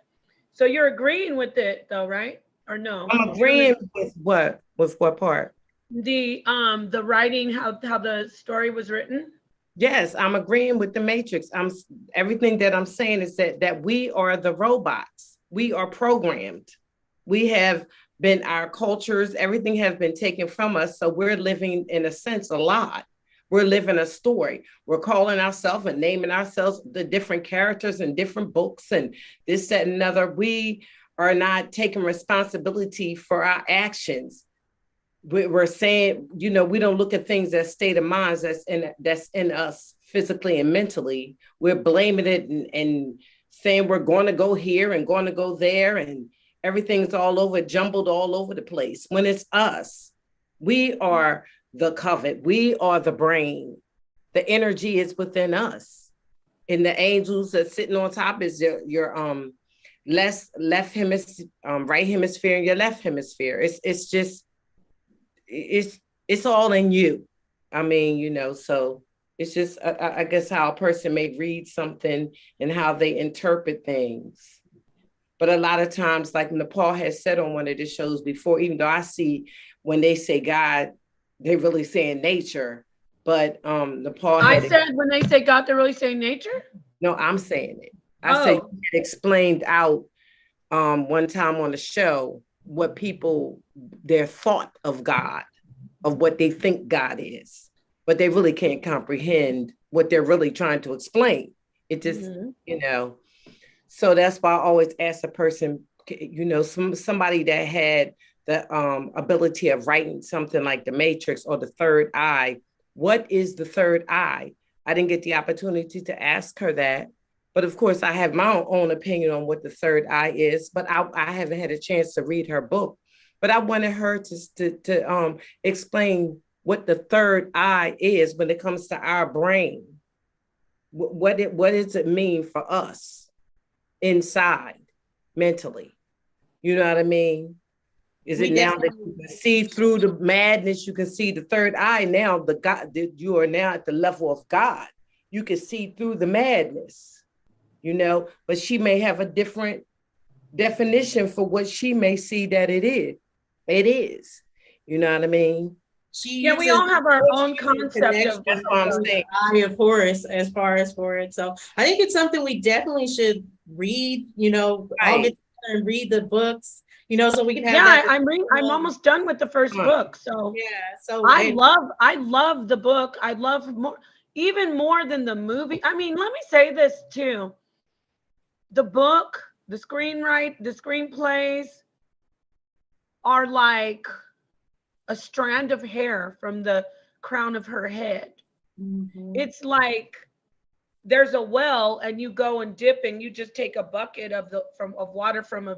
So you're agreeing with it, though, right? Or no? I'm agreeing with what? With what part? The writing, how the story was written. Yes, I'm agreeing with the Matrix. Everything that I'm saying is that we are the robots. We are programmed. We have been, our cultures, everything has been taken from us. So we're living, in a sense, a lie. We're living a story. We're calling ourselves and naming ourselves the different characters in different books and this, that, and another. We are not taking responsibility for our actions. We're saying, we don't look at things as state of minds that's in us physically and mentally. We're blaming it and saying we're going to go here and going to go there, and everything's all over, jumbled all over the place. When it's us, we are the covet, we are the brain. The energy is within us, and the angels that sitting on top is your left hemisphere, right hemisphere, and your left hemisphere. It's just. It's all in you. I mean, so it's just, I guess, how a person may read something and how they interpret things. But a lot of times, like Nepal has said on one of the shows before, even though I see when they say God, they really saying nature. But Nepal said when they say God, they're really saying nature? No, I'm saying it. I said it explained out one time on the show what people, their thought of God, of what they think God is, but they really can't comprehend what they're really trying to explain. It just, so that's why I always ask a person, somebody that had the ability of writing something like The Matrix or The Third Eye, what is the third eye? I didn't get the opportunity to ask her that. But of course, I have my own opinion on what the third eye is, but I haven't had a chance to read her book. But I wanted her to explain what the third eye is when it comes to our brain. What does it mean for us inside, mentally? You know what I mean? Is it now that you can see through the madness, you can see the third eye now, you are now at the level of God. You can see through the madness. But she may have a different definition for what she may see that it is. It is. You know what I mean? We all have our own concept of that's what I'm saying. Eye of Horus as far as for it. So I think it's something we definitely should read, all get together and read the books, so we can have I'm almost done with the first book. So I love the book. I love even more than the movie. I mean, let me say this too. The book, the screenplays are like a strand of hair from the crown of her head. Mm-hmm. It's like there's a well and you go and dip and you just take a bucket of water from a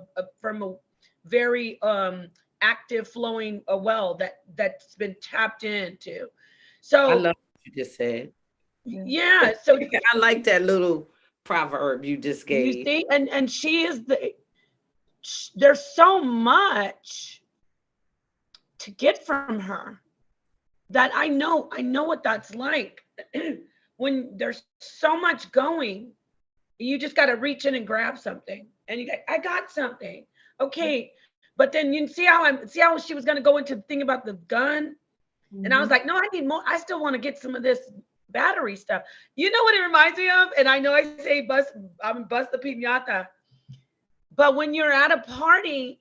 very active flowing well that's been tapped into. So I love what you just said. Yeah. So I like that little proverb you just gave. You see, and she is there's so much to get from her that I know what that's like. When there's so much going, you just got to reach in and grab something, and I got something. Okay, but then you see how she was going to go into the thing about the gun, and I was like, no, I need more. I still want to get some of this battery stuff. You know what it reminds me of? And I know I say bust the piñata, but when you're at a party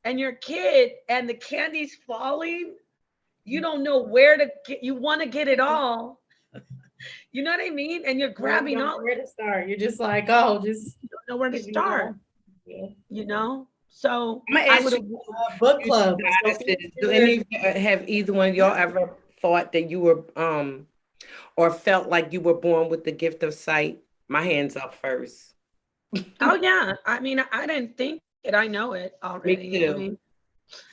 and your kid and the candy's falling, you don't know where to get, you want to get it all. You know what I mean? And you're grabbing all, where to start. You're just like, oh, just you don't know where to start, yeah. you know? So I'm gonna I ask would have, you, Book club. do any of have either one of y'all ever thought that you were or felt like you were born with the gift of sight? My hands up first. oh yeah. I mean, I didn't think it. I know it Me already. I too. mean,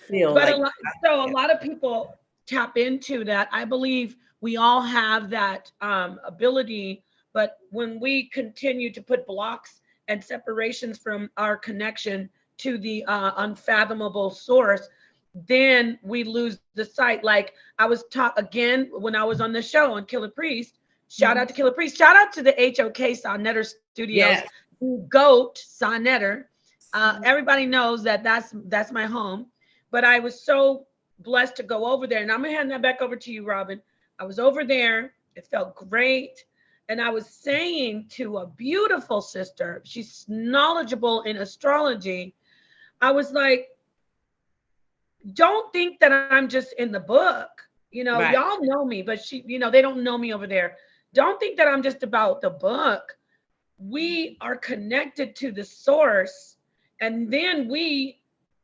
Feel but like a lot of people tap into that. I believe we all have that ability, but when we continue to put blocks and separations from our connection to the unfathomable source, then we lose the sight. Like I was taught again when I was on the show on Killer Priest. Shout out to Killer Priest. Shout out to the HOK Sonetter Studios. yes. GOAT Sonetter. Everybody knows that that's my home. But I was so blessed to go over there. And I'm gonna hand that back over to you, Robin. I was over there. It felt great. And I was saying to a beautiful sister, she's knowledgeable in astrology. I was like, don't think that I'm just in the book. You know, Right. y'all know me, but they don't know me over there. Don't think that I'm just about the book. We are connected to the source, and then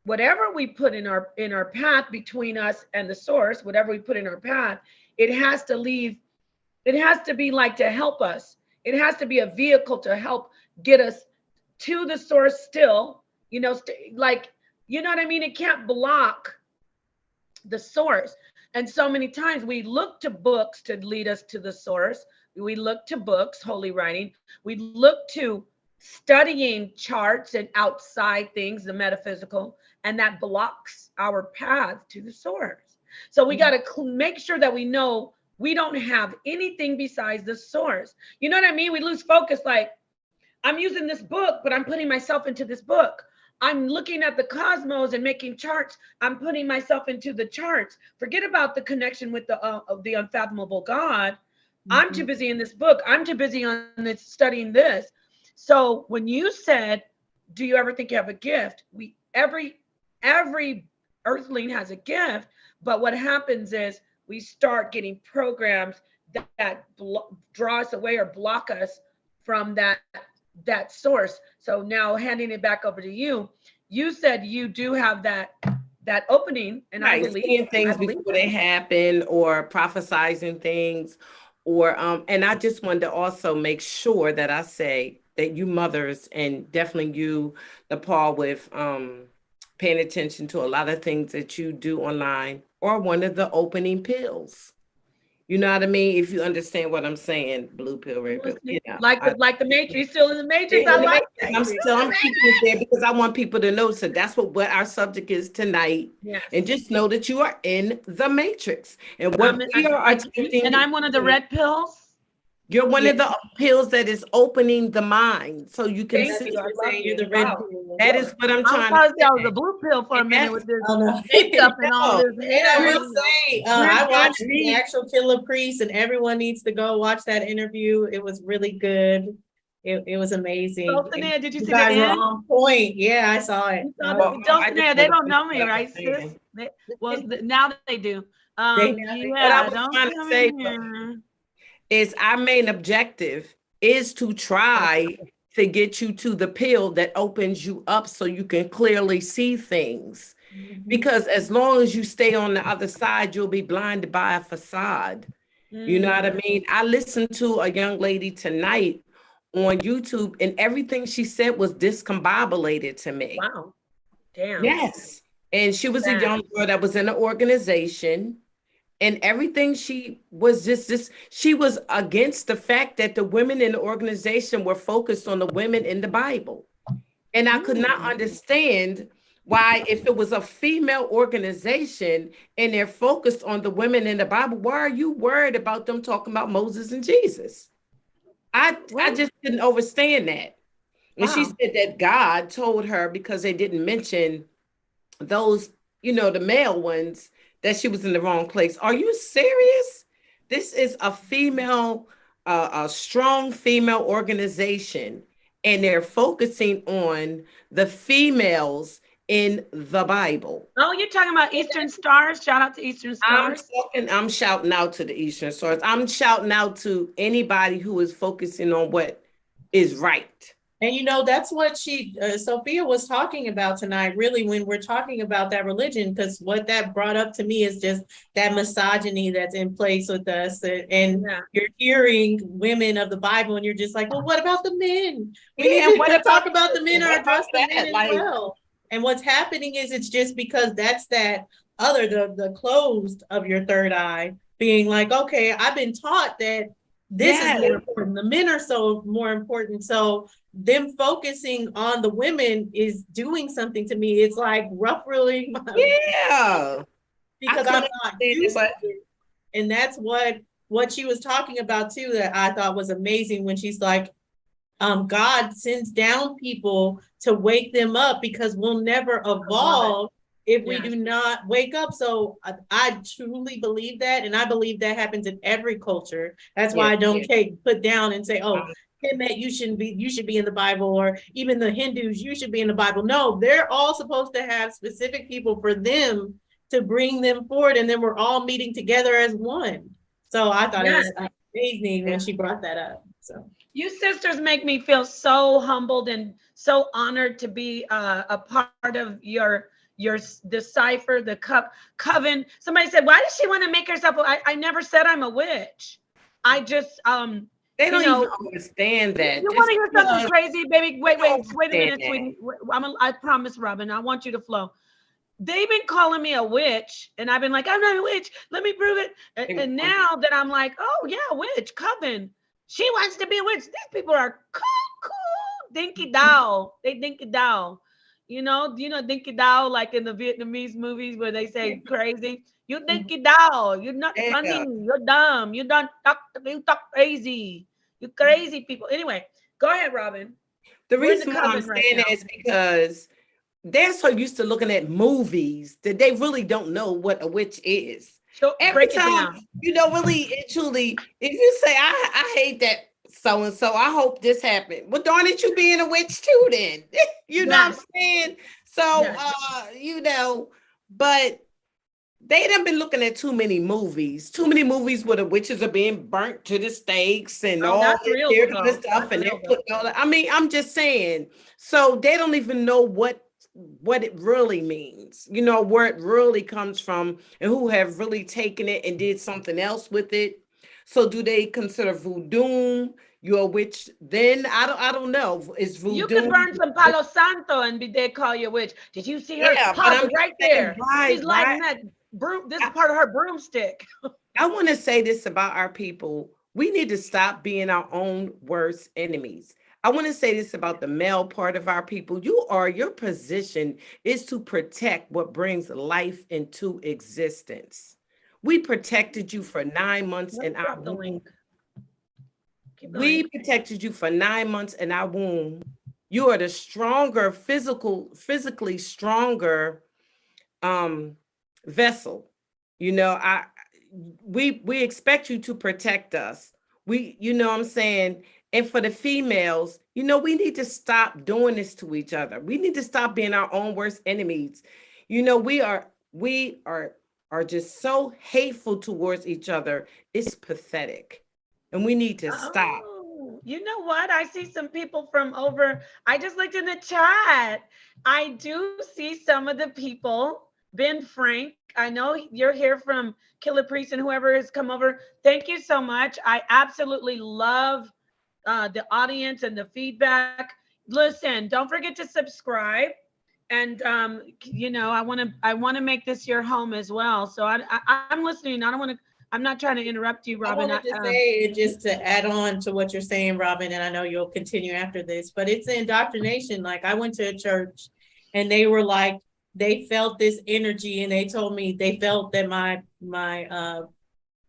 whatever we put in our path between us and the source, whatever we put in our path, it has to be like to help us. It has to be a vehicle to help get us to the source still, like, you know what I mean? It can't block the source. And so many times we look to books to lead us to the source. We look to books, holy writing. We look to studying charts and outside things, the metaphysical, and that blocks our path to the source. So we got to make sure that we know we don't have anything besides the source. You know what I mean? We lose focus. Like, I'm using this book, but I'm putting myself into this book. I'm looking at the cosmos and making charts. I'm putting myself into the charts. Forget about the connection with the unfathomable God. I'm too busy in this book. I'm too busy on this, studying this. So when you said, do you ever think you have a gift? Every earthling has a gift, but what happens is we start getting programs that draw us away or block us from that source. So now handing it back over to you, you said you do have that opening, and right. I believe Seeing things before they happen, or prophesizing things, or and I just wanted to also make sure that I say that you mothers, and definitely you, Nepal, with paying attention to a lot of things that you do online, or one of the opening pills. You know what I mean? If you understand what I'm saying, blue pill, red pill. You know, like the Matrix, still in the Matrix. I like that. I'm keeping it there because I want people to know. So that's what our subject is tonight. Yes. And just know that you are in the Matrix. And what we are attempting. And I'm one of the red pills. You're one of the pills that is opening the mind, so you can Thank see. you. I love You're you. the red Wow. pill. That is what I'm I trying was to I was say. a blue pill for a minute with this Oh, no. makeup and all this And hair. I will say, I watched the actual Killer Priest, and everyone needs to go watch that interview. It was really good. It was amazing. Dulcinea, did you see guys the were end? on point. Yeah, I saw it. Dulcinea, they don't know me, right, sis? Now they do. They What I was trying to say is our main objective is to try to get you to the pill that opens you up so you can clearly see things. Because as long as you stay on the other side, you'll be blinded by a facade. You know what I mean? I listened to a young lady tonight on YouTube, and everything she said was discombobulated to me. Wow. Damn. Yes. And she was a young girl that was in an organization, and everything she was she was against the fact that the women in the organization were focused on the women in the Bible. And I could not understand why, if it was a female organization and they're focused on the women in the Bible, why are you worried about them talking about Moses and Jesus? I just didn't understand that. And she said that God told her, because they didn't mention those, the male ones, that she was in the wrong place. Are you serious? This is a female, a strong female organization, and they're focusing on the females in the Bible. Oh, you're talking about Eastern Stars? Shout out to Eastern Stars. I'm shouting out to the Eastern Stars. I'm shouting out to anybody who is focusing on what is right. And you know, that's what Sophia was talking about tonight, really, when we're talking about that religion, because what that brought up to me is just that misogyny that's in place with us. And you're hearing women of the Bible and you're just like, well, what about the men? We need to talk about the men or address the men as well. And what's happening is it's just because that's that other, the closed of your third eye being like, okay, I've been taught that this is more important. The men are so more important. So them focusing on the women is doing something to me. It's like ruffling my because I'm not used to it. And that's what she was talking about too, that I thought was amazing when she's like, God sends down people to wake them up because we'll never evolve if we do not wake up. So I truly believe that. And I believe that happens in every culture. That's why I don't put down and say, oh, Kemet, you should be in the Bible, or even the Hindus, you should be in the Bible. No, they're all supposed to have specific people for them to bring them forward. And then we're all meeting together as one. So I thought it was amazing when she brought that up. So you sisters make me feel so humbled and so honored to be a part of your decipher the coven. Somebody said, why does she want to make herself? I never said I'm a witch. I just they don't even understand that. You want to hear something crazy, baby? Wait a minute, sweetie. I promise, Robin. I want you to flow. They've been calling me a witch, and I've been like, I'm not a witch. Let me prove it. And now that I'm like, oh yeah, witch, coven. She wants to be a witch. These people are cool, dinky dow. They dinky dow. You know, dinky dow, like in the Vietnamese movies where they say crazy. You dinky dow. You're not funny. You're dumb. You talk crazy. You crazy people. Anyway, go ahead, Robin. The reason why I'm saying that is because they're so used to looking at movies that they really don't know what a witch is. So every time, really and truly, if you say, I hate that so-and-so, I hope this happened. Well, darn it, you being a witch too then. You know what I'm saying? So, but they done been looking at too many movies where the witches are being burnt to the stakes and all this stuff. And I'm just saying, so they don't even know what it really means, where it really comes from and who have really taken it and did something else with it. So do they consider voodoo you're a witch? Then I don't know. Is voodoo? You can burn some Palo Santo and they call you a witch. Did you see her? Right there. She's lighting that broom. This is part of her broomstick. I want to say this about our people. We need to stop being our own worst enemies. I want to say this about the male part of our people. Your position is to protect what brings life into existence. We protected you for 9 months in our womb. We protected you for 9 months in our womb. You are the stronger, physically stronger vessel. We expect you to protect us. I'm saying. And for the females, we need to stop doing this to each other. We need to stop being our own worst enemies. We are just so hateful towards each other. It's pathetic. And we need to stop. You know what? I see some people from over. I just looked in the chat. I do see some of the people. Ben Frank, I know you're here from Killer Priest and whoever has come over. Thank you so much. I absolutely love the audience and the feedback. Listen, don't forget to subscribe, and I want to make this your home as well. So I'm listening. I'm not trying to interrupt you, Robin. I wanted to say, just to add on to what you're saying, Robin, and I know you'll continue after this, but it's indoctrination. Like, I went to a church and they were like, they felt this energy, and they told me they felt that my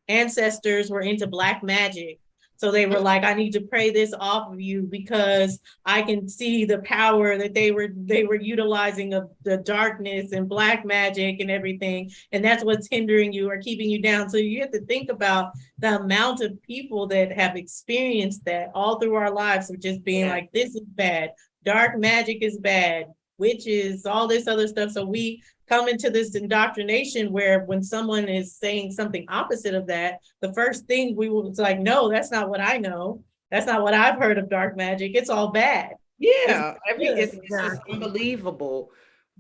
ancestors were into black magic. So they were like, I need to pray this off of you because I can see the power that they were utilizing of the darkness and black magic and everything. And that's what's hindering you or keeping you down. So you have to think about the amount of people that have experienced that all through our lives of just being like, this is bad. Dark magic is bad. witches, all this other stuff. So we come into this indoctrination where when someone is saying something opposite of that, the first thing we will be like, no, that's not what I know. That's not what I've heard of dark magic. It's all bad. Yeah, It's it's just unbelievable.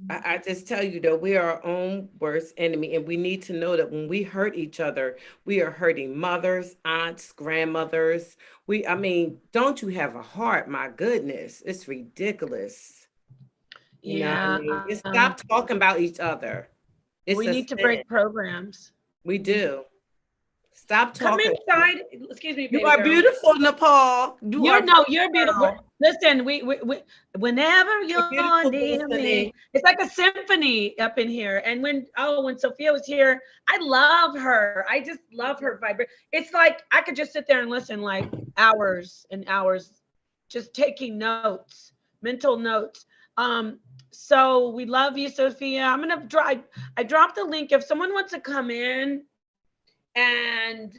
I just tell you that we are our own worst enemy, and we need to know that when we hurt each other, we are hurting mothers, aunts, grandmothers. I mean, don't you have a heart? My goodness, it's ridiculous. You know what I mean? Just stop talking about each other. It's we a need to sin. break programs. We do. Stop Come talking. inside. Excuse me, You baby are girl. beautiful, Nepal. You're beautiful. Listen, we whenever you're beautiful near me, listening. it's like a symphony up in here. And when Sophia was here, I love her. I just love her vibrate. It's like I could just sit there and listen like hours and hours, just taking notes, mental notes. So we love you, Sophia. I dropped the link if someone wants to come in and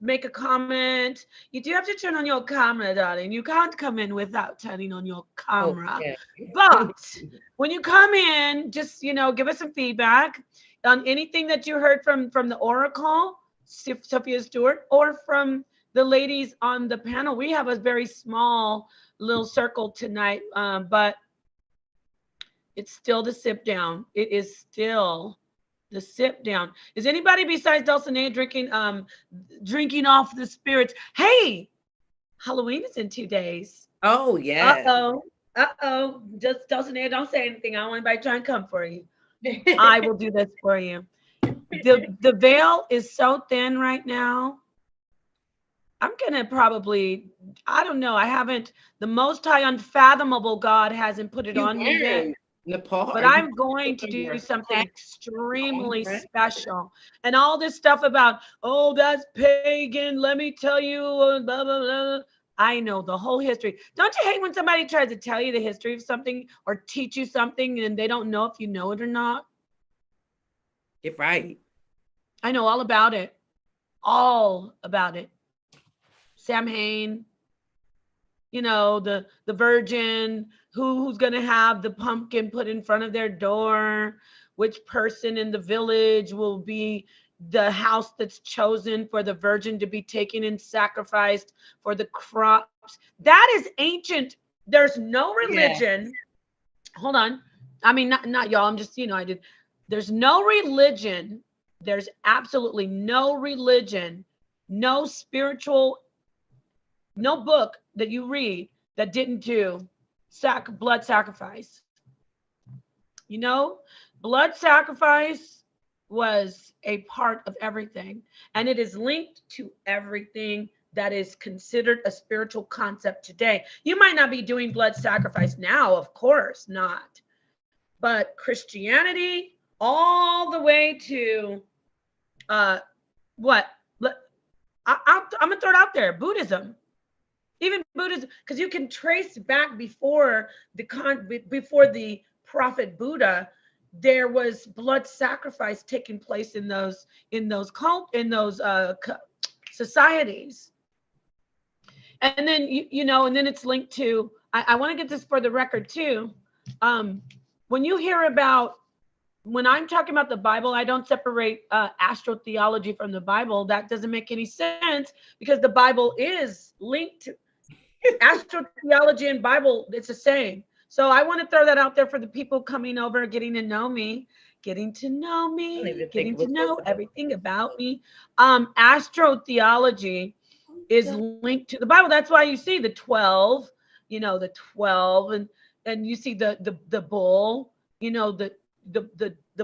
make a comment. You do have to turn on your camera, darling. You can't come in without turning on your camera. Okay. But when you come in, just give us some feedback on anything that you heard from the oracle, Sophia Stewart, or from the ladies on the panel. We have a very small little circle tonight, but it's still the sip down. It is still the sip down. Is anybody besides Dulcinea drinking off the spirits? Hey, Halloween is in 2 days. Oh yeah. Just Dulcinea, don't say anything. I don't want anybody trying to come for you. I will do this for you. The veil is so thin right now. I'm gonna probably, I don't know. The Most High Unfathomable God hasn't put it on me yet. Nepal, but I'm going to do something extremely special. And all this stuff about, oh, that's pagan, let me tell you, blah, blah, blah. I know the whole history. Don't you hate when somebody tries to tell you the history of something or teach you something and they don't know if you know it or not? You're right. I know all about it. All about it. Samhain, the virgin, who's going to have the pumpkin put in front of their door, which person in the village will be the house that's chosen for the virgin to be taken and sacrificed for the crops. That is ancient. There's no religion. Yeah. Hold on. I mean, not y'all. I'm just, there's no religion. There's absolutely no religion, no spiritual, no book that you read that didn't do blood sacrifice. Blood sacrifice was a part of everything, and it is linked to everything that is considered a spiritual concept today. You might not be doing blood sacrifice now, of course not, but Christianity all the way to what? I'm gonna throw it out there. Buddhism. Even Buddhism, because you can trace back before the prophet Buddha, there was blood sacrifice taking place in those societies. And then and then it's linked to. I want to get this for the record too. When you hear about, when I'm talking about the Bible, I don't separate astrotheology from the Bible. That doesn't make any sense because the Bible is linked to astrotheology and Bible. It's the same. So I want to throw that out there for the people coming over, getting to know me, getting to know everything about me. Astrotheology is linked to the Bible. That's why you see the 12, the 12, and you see the bull, the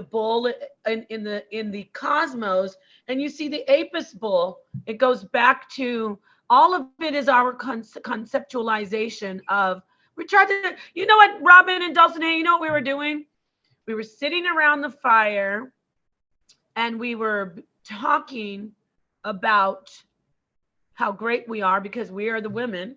bull in the cosmos, and you see the Apis bull. It goes back to, all of it is our conceptualization of, we tried to, what, Robin and Dulcinea, what we were doing? We were sitting around the fire and we were talking about how great we are because we are the women,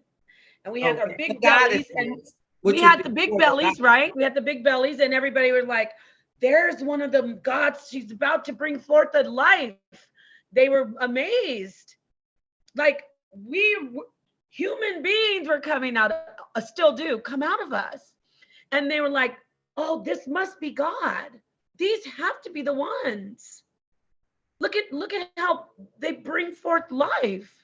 and we had our big bellies, and we had the big bellies, right? We had the big bellies, and everybody was like, there's one of the gods, she's about to bring forth a life. They were amazed. Like, we human beings were coming out, still do come out of us. And they were like, oh, this must be God. These have to be the ones. Look at how they bring forth life.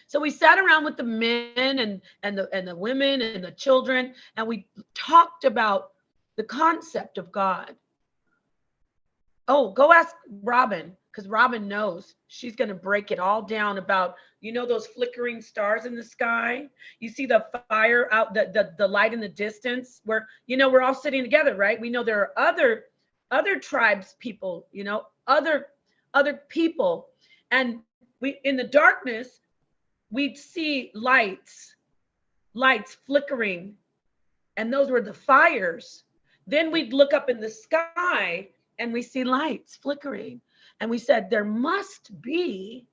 So we sat around with the men and the women and the children, and we talked about the concept of God. Oh, go ask Robin, because Robin knows. She's going to break it all down about, those flickering stars in the sky. You see the fire out, the light in the distance where, we're all sitting together, right? We know there are other tribes people, other people. And we, in the darkness, we'd see lights flickering. And those were the fires. Then we'd look up in the sky and we see lights flickering. And we said, there must be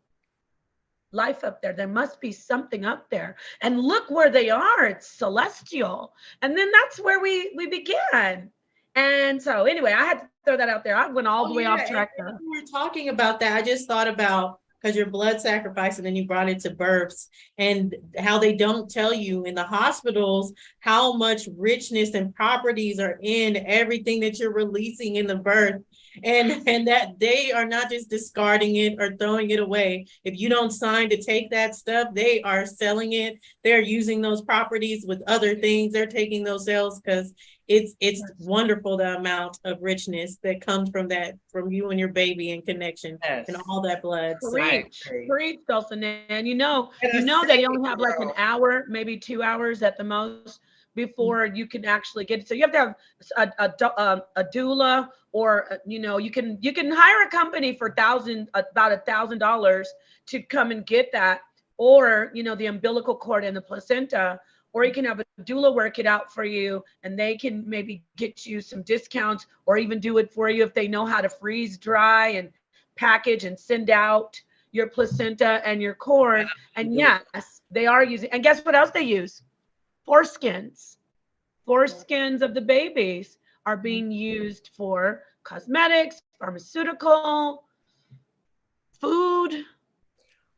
life up there. There must be something up there. And look where they are. It's celestial. And then that's where we began. And so anyway, I had to throw that out there. I went all the way off track. When we were talking about that, I just thought about, because your blood sacrifice, and then you brought it to births, and how they don't tell you in the hospitals how much richness and properties are in everything that you're releasing in the birth, and that they are not just discarding it or throwing it away. If you don't sign to take that stuff, they are selling it. They're using those properties with other things. They're taking those sales, because it's wonderful, the amount of richness that comes from that, from you and your baby and connection. Yes. And all that blood. Preach, Dulcinea. And you know that you only have like an hour, maybe 2 hours at the most before you can actually get it. So you have to have a doula, or you can hire a company for about $1,000 to come and get that, or the umbilical cord and the placenta. Or you can have a doula work it out for you, and they can maybe get you some discounts, or even do it for you if they know how to freeze dry and package and send out your placenta and your cord. And yes, they are using, and guess what else they use? Foreskins. Foreskins of the babies are being used for cosmetics, pharmaceutical, food.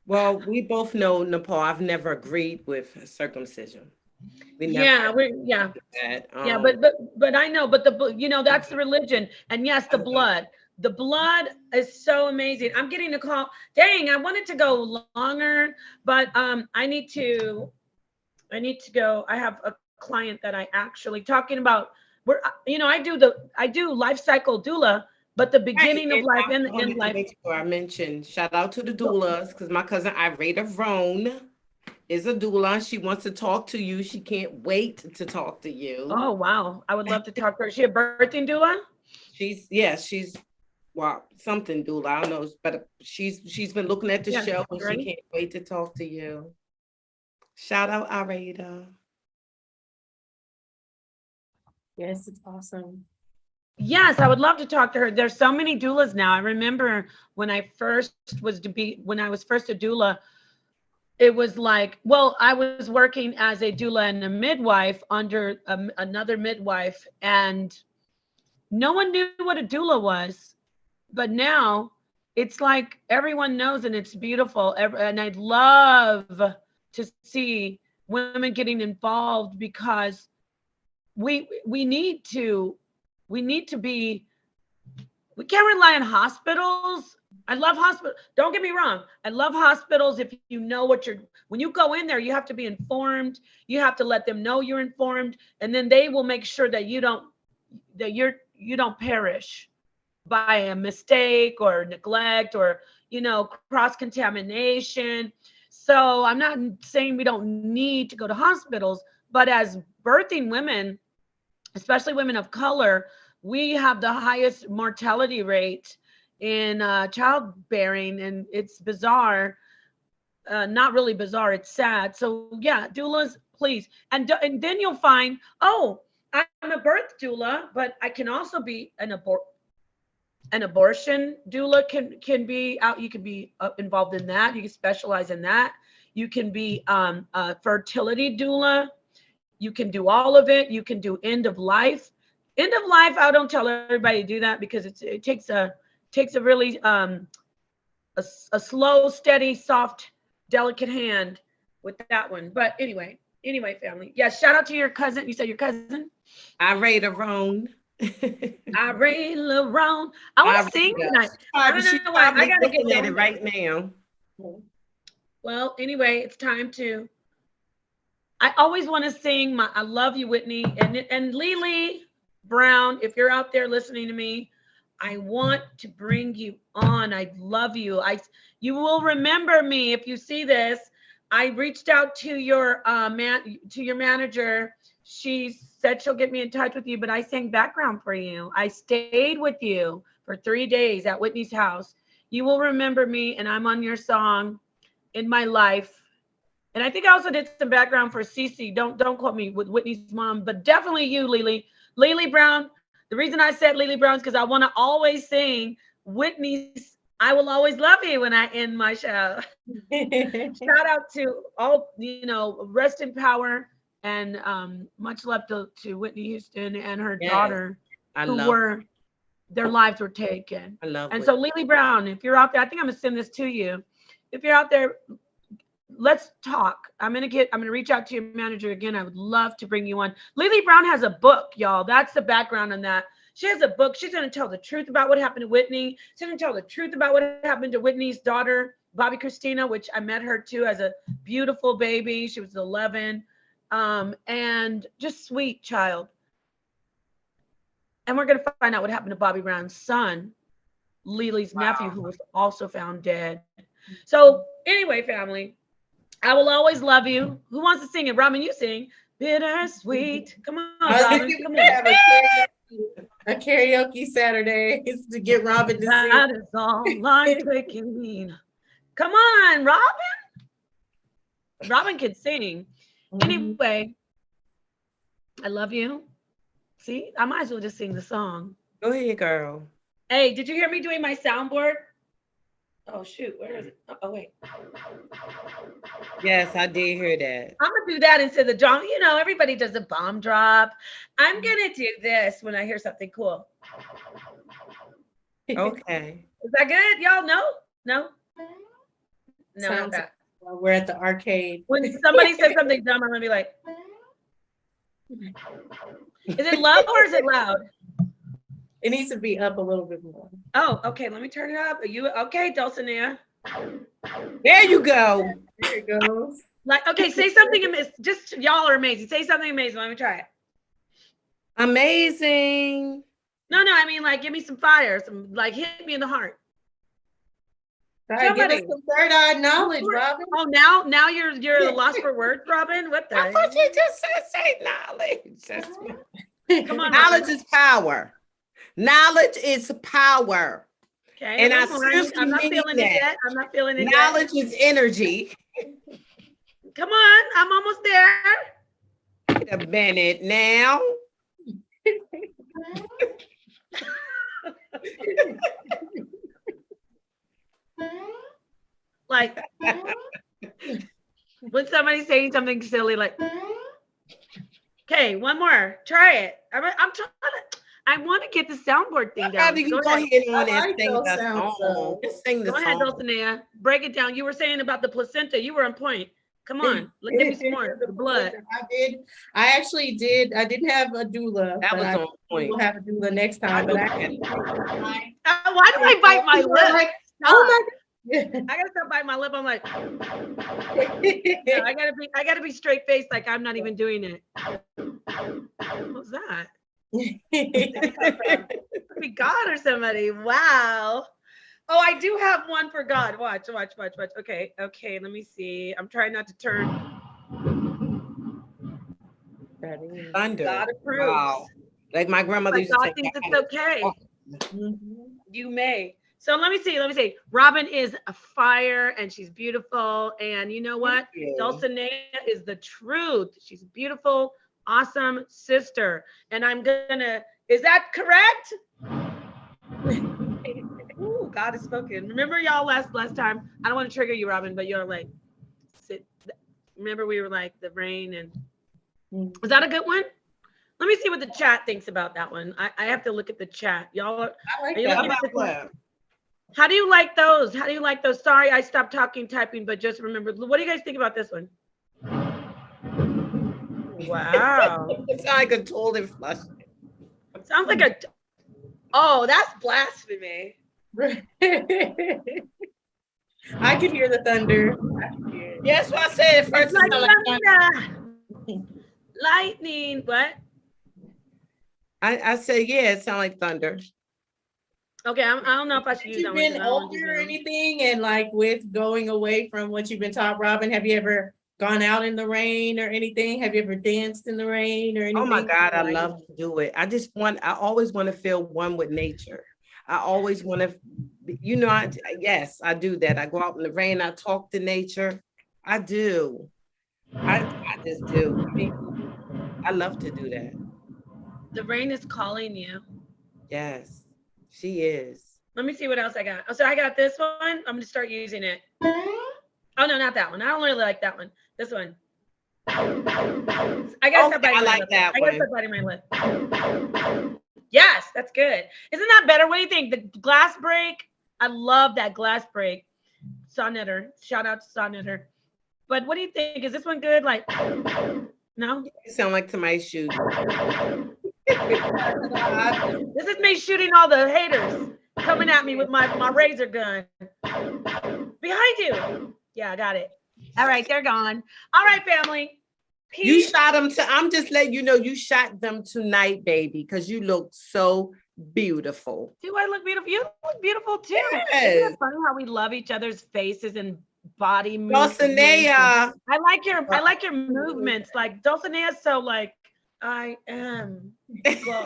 Well, we both know, Nepal, I've never agreed with circumcision. But I know, but that's the religion. And yes, the blood is so amazing. I'm getting a call. Dang, I wanted to go longer, but I need to go. I have a client that I actually talking about. I do life cycle doula, but the beginning of life and life. Make sure I mentioned, shout out to the doulas, because my cousin Irada Vrone is a doula. She wants to talk to you. She can't wait to talk to you. Oh, wow. I would love to talk to her. Is she a birthing doula? She's something doula. I don't know, but she's been looking at the show, and she can't wait to talk to you. Shout out Irada. Yes, it's awesome. Yes, I would love to talk to her. There's so many doulas now. I remember when I was first a doula, it was like, well, I was working as a doula and a midwife under another midwife, and no one knew what a doula was. But now it's like everyone knows, and it's beautiful. And I'd love to see women getting involved, because we need to be, we can't rely on hospitals. I love hospitals. Don't get me wrong. I love hospitals. If you know when you go in there, you have to be informed. You have to let them know you're informed, and then they will make sure that you don't perish by a mistake or neglect or, cross-contamination. So I'm not saying we don't need to go to hospitals, but as birthing women, especially women of color, we have the highest mortality rate in childbearing, and it's bizarre. Not really bizarre, it's sad. So yeah, doulas, please. And then you'll find, oh, I'm a birth doula, but I can also be an abortion doula. Can be out. You can be involved in that. You can specialize in that. You can be a fertility doula. You can do all of it. You can do end of life. End of life, I don't tell everybody to do that, because it takes a really a slow, steady, soft, delicate hand with that one. But anyway, family. Yeah, shout out to your cousin. You said your cousin? R.I.S.E. R.I.S.E. Lerone. I want to sing tonight. I don't know why. I gotta get at it done right now. Well, anyway, it's time to. I always want to sing my I love you, Whitney. And Lily Brown, if you're out there listening to me, I want to bring you on. I love you. You will remember me if you see this. I reached out to your manager. She said she'll get me in touch with you, but I sang background for you. I stayed with you for 3 days at Whitney's house. You will remember me, and I'm on your song in my life. And I think I also did some background for Cece. Don't quote me with Whitney's mom, but definitely you, Lily. Lily Brown. The reason I said Lily Brown is because I want to always sing Whitney's I Will Always Love You when I end my show. Shout out to all, rest in power and much love to Whitney Houston and her daughter their lives were taken. I love and so Lily Brown, if you're out there, I think I'm gonna send this to you. If you're out there, let's talk. I'm gonna reach out to your manager again. I would love to bring you on. Lily Brown has a book, y'all. That's the background on that. She has a book. She's gonna tell the truth about what happened to Whitney. She's gonna tell the truth about what happened to Whitney's daughter, Bobby Christina, which I met her too as a beautiful baby. She was 11, and just sweet child. And we're gonna find out what happened to Bobby Brown's son, Lily's nephew, who was also found dead. So anyway, family. I will always love you. Who wants to sing it? Robin, you sing. Bittersweet. Come on, Robin. Come on. A karaoke Saturday is to get Robin to sing. That is all I'm taking. Come on, Robin. Robin can sing. Anyway, I love you. See, I might as well just sing the song. Go ahead, girl. Hey, did you hear me doing my soundboard? Oh, shoot. Where is it? Oh, wait. Yes, I did hear that. I'm going to do that instead of the drum. Everybody does a bomb drop. I'm going to do this when I hear something cool. Okay. Is that good? Y'all know? No? No, not that. We're at the arcade. When somebody says something dumb, I'm going to be like, is it low or is it loud? It needs to be up a little bit more. Oh, okay. Let me turn it up. Are you okay, Dulcinea? There you go. There it goes. Like, okay, say something amazing. Just y'all are amazing. Say something amazing. Let me try it. Amazing. No, I mean, like, give me some fire. Like, hit me in the heart. Right, give us some third-eye knowledge, Robin. Oh, now you're at a loss for words, Robin. What the? I thought you just said say knowledge. Come on, knowledge is power. Knowledge is power. Okay. And I'm not feeling it yet. I'm not feeling it yet. Knowledge is energy. Come on, I'm almost there. Wait a minute now. Like when somebody's saying something silly, like, okay, one more. Try it. I'm trying to. I want to get the soundboard thing down. You go ahead on and sing the song. Just sing the song. Go ahead, Dulcinea. Break it down. You were saying about the placenta. You were on point. Come on. Give me some more. The blood. I actually did. I didn't have a doula. That was on point. We'll have a doula next time. But why do I bite my lip? Like, oh my God. I gotta stop biting my lip. I'm like, yeah, I gotta be straight faced, like I'm not even doing it. What was that? Be God or somebody. Wow. Oh, I do have one for God. Watch. Okay. Let me see. I'm trying not to turn. Thunder. God approves. Wow. Like my grandmother used to say. God thinks it's okay. You may. So let me see. Robin is a fire and she's beautiful. And you know what? Dulcinea is the truth. She's beautiful, awesome sister. And is that correct? Ooh, God has spoken. Remember y'all last time? I don't want to trigger you, Robin, but you're like, remember we were like the rain and was that a good one? Let me see what the chat thinks about that one. I have to look at the chat. Y'all are you looking at the How do you like those? Sorry, I stopped typing, but just remember. What do you guys think about this one? Wow. It sounds like a toilet flush. Sounds like a. Oh, that's blasphemy. I could hear the thunder. I could hear it. Yes, what I said at first. It's like It sounded like thunder. Lightning. What? I said, yeah, it sounded like thunder. Okay, I don't know if I should use Have that you one. been 'cause I don't wanna do older or that. anything? And like with going away from what you've been taught, Robin, have you ever gone out in the rain or anything? Have you ever danced in the rain or anything? Oh my God, I Like- love to do it. I always want to feel one with nature. I always want to, yes, I do that. I go out in the rain, I talk to nature. I do. I just do. I love to do that. The rain is calling you. Yes, she is. Let me see what else I got. Oh, so I got this one. I'm gonna start using it. Oh no, not that one. I don't really like that one. This one. I gotta start biting I my like lip. that I gotta start biting my lip. Yes, that's good. Isn't that better? What do you think? The glass break. I love that glass break. Sonnetter. Shout out to Sonnetter. But what do you think? Is this one good? Like, no? You sound like somebody's shooting. This is me shooting all the haters coming at me with my razor gun. Behind you. Yeah, I got it. All right, they're gone. All right, family. You Peace. shot them I'm just letting you know you shot them tonight, baby, because you look so beautiful. Do I look beautiful? You look beautiful too. Yes. Isn't it funny how we love each other's faces and body movements? Dulcinea. I like your movements. Like Dulcinea's so like I am. God.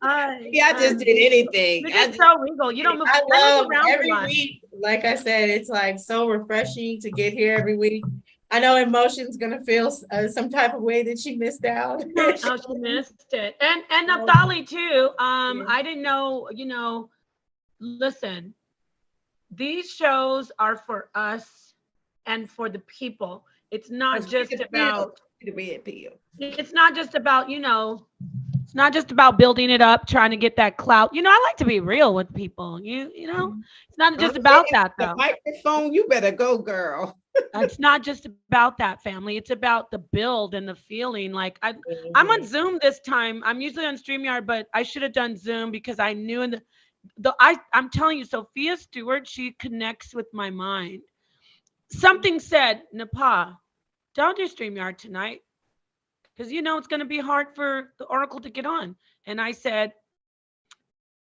I just did anything. You're just so regal. You don't move. I I love move around a every lot. week. Like I said, it's like so refreshing to get here every week. I know Emotion's gonna feel some type of way that she missed out. Oh, she missed it. And Naftali too. I didn't know, listen, these shows are for us and for the people. It's not just about the red pill. it's not just about, it's not just about building it up, trying to get that clout. I like to be real with people. It's not just about that though. The microphone, you better go, girl. It's not just about that, family. It's about the build and the feeling. Like I'm on Zoom this time. I'm usually on StreamYard, but I should have done Zoom because I knew I'm telling you, Sophia Stewart, she connects with my mind. Something said, Napa, don't do StreamYard tonight. Because it's going to be hard for the Oracle to get on. And I said,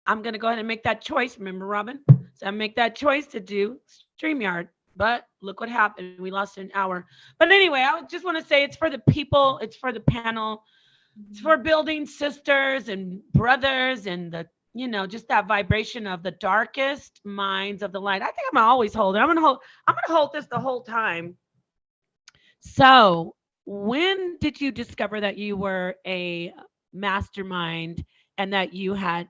I'm going to go ahead and make that choice. Remember, Robin? So I make that choice to do StreamYard. But look what happened. We lost an hour. But anyway, I just want to say it's for the people. It's for the panel. It's for building sisters and brothers and just that vibration of the darkest minds of the light. I think I'm always holding. I'm gonna hold this the whole time. So when did you discover that you were a mastermind and that you had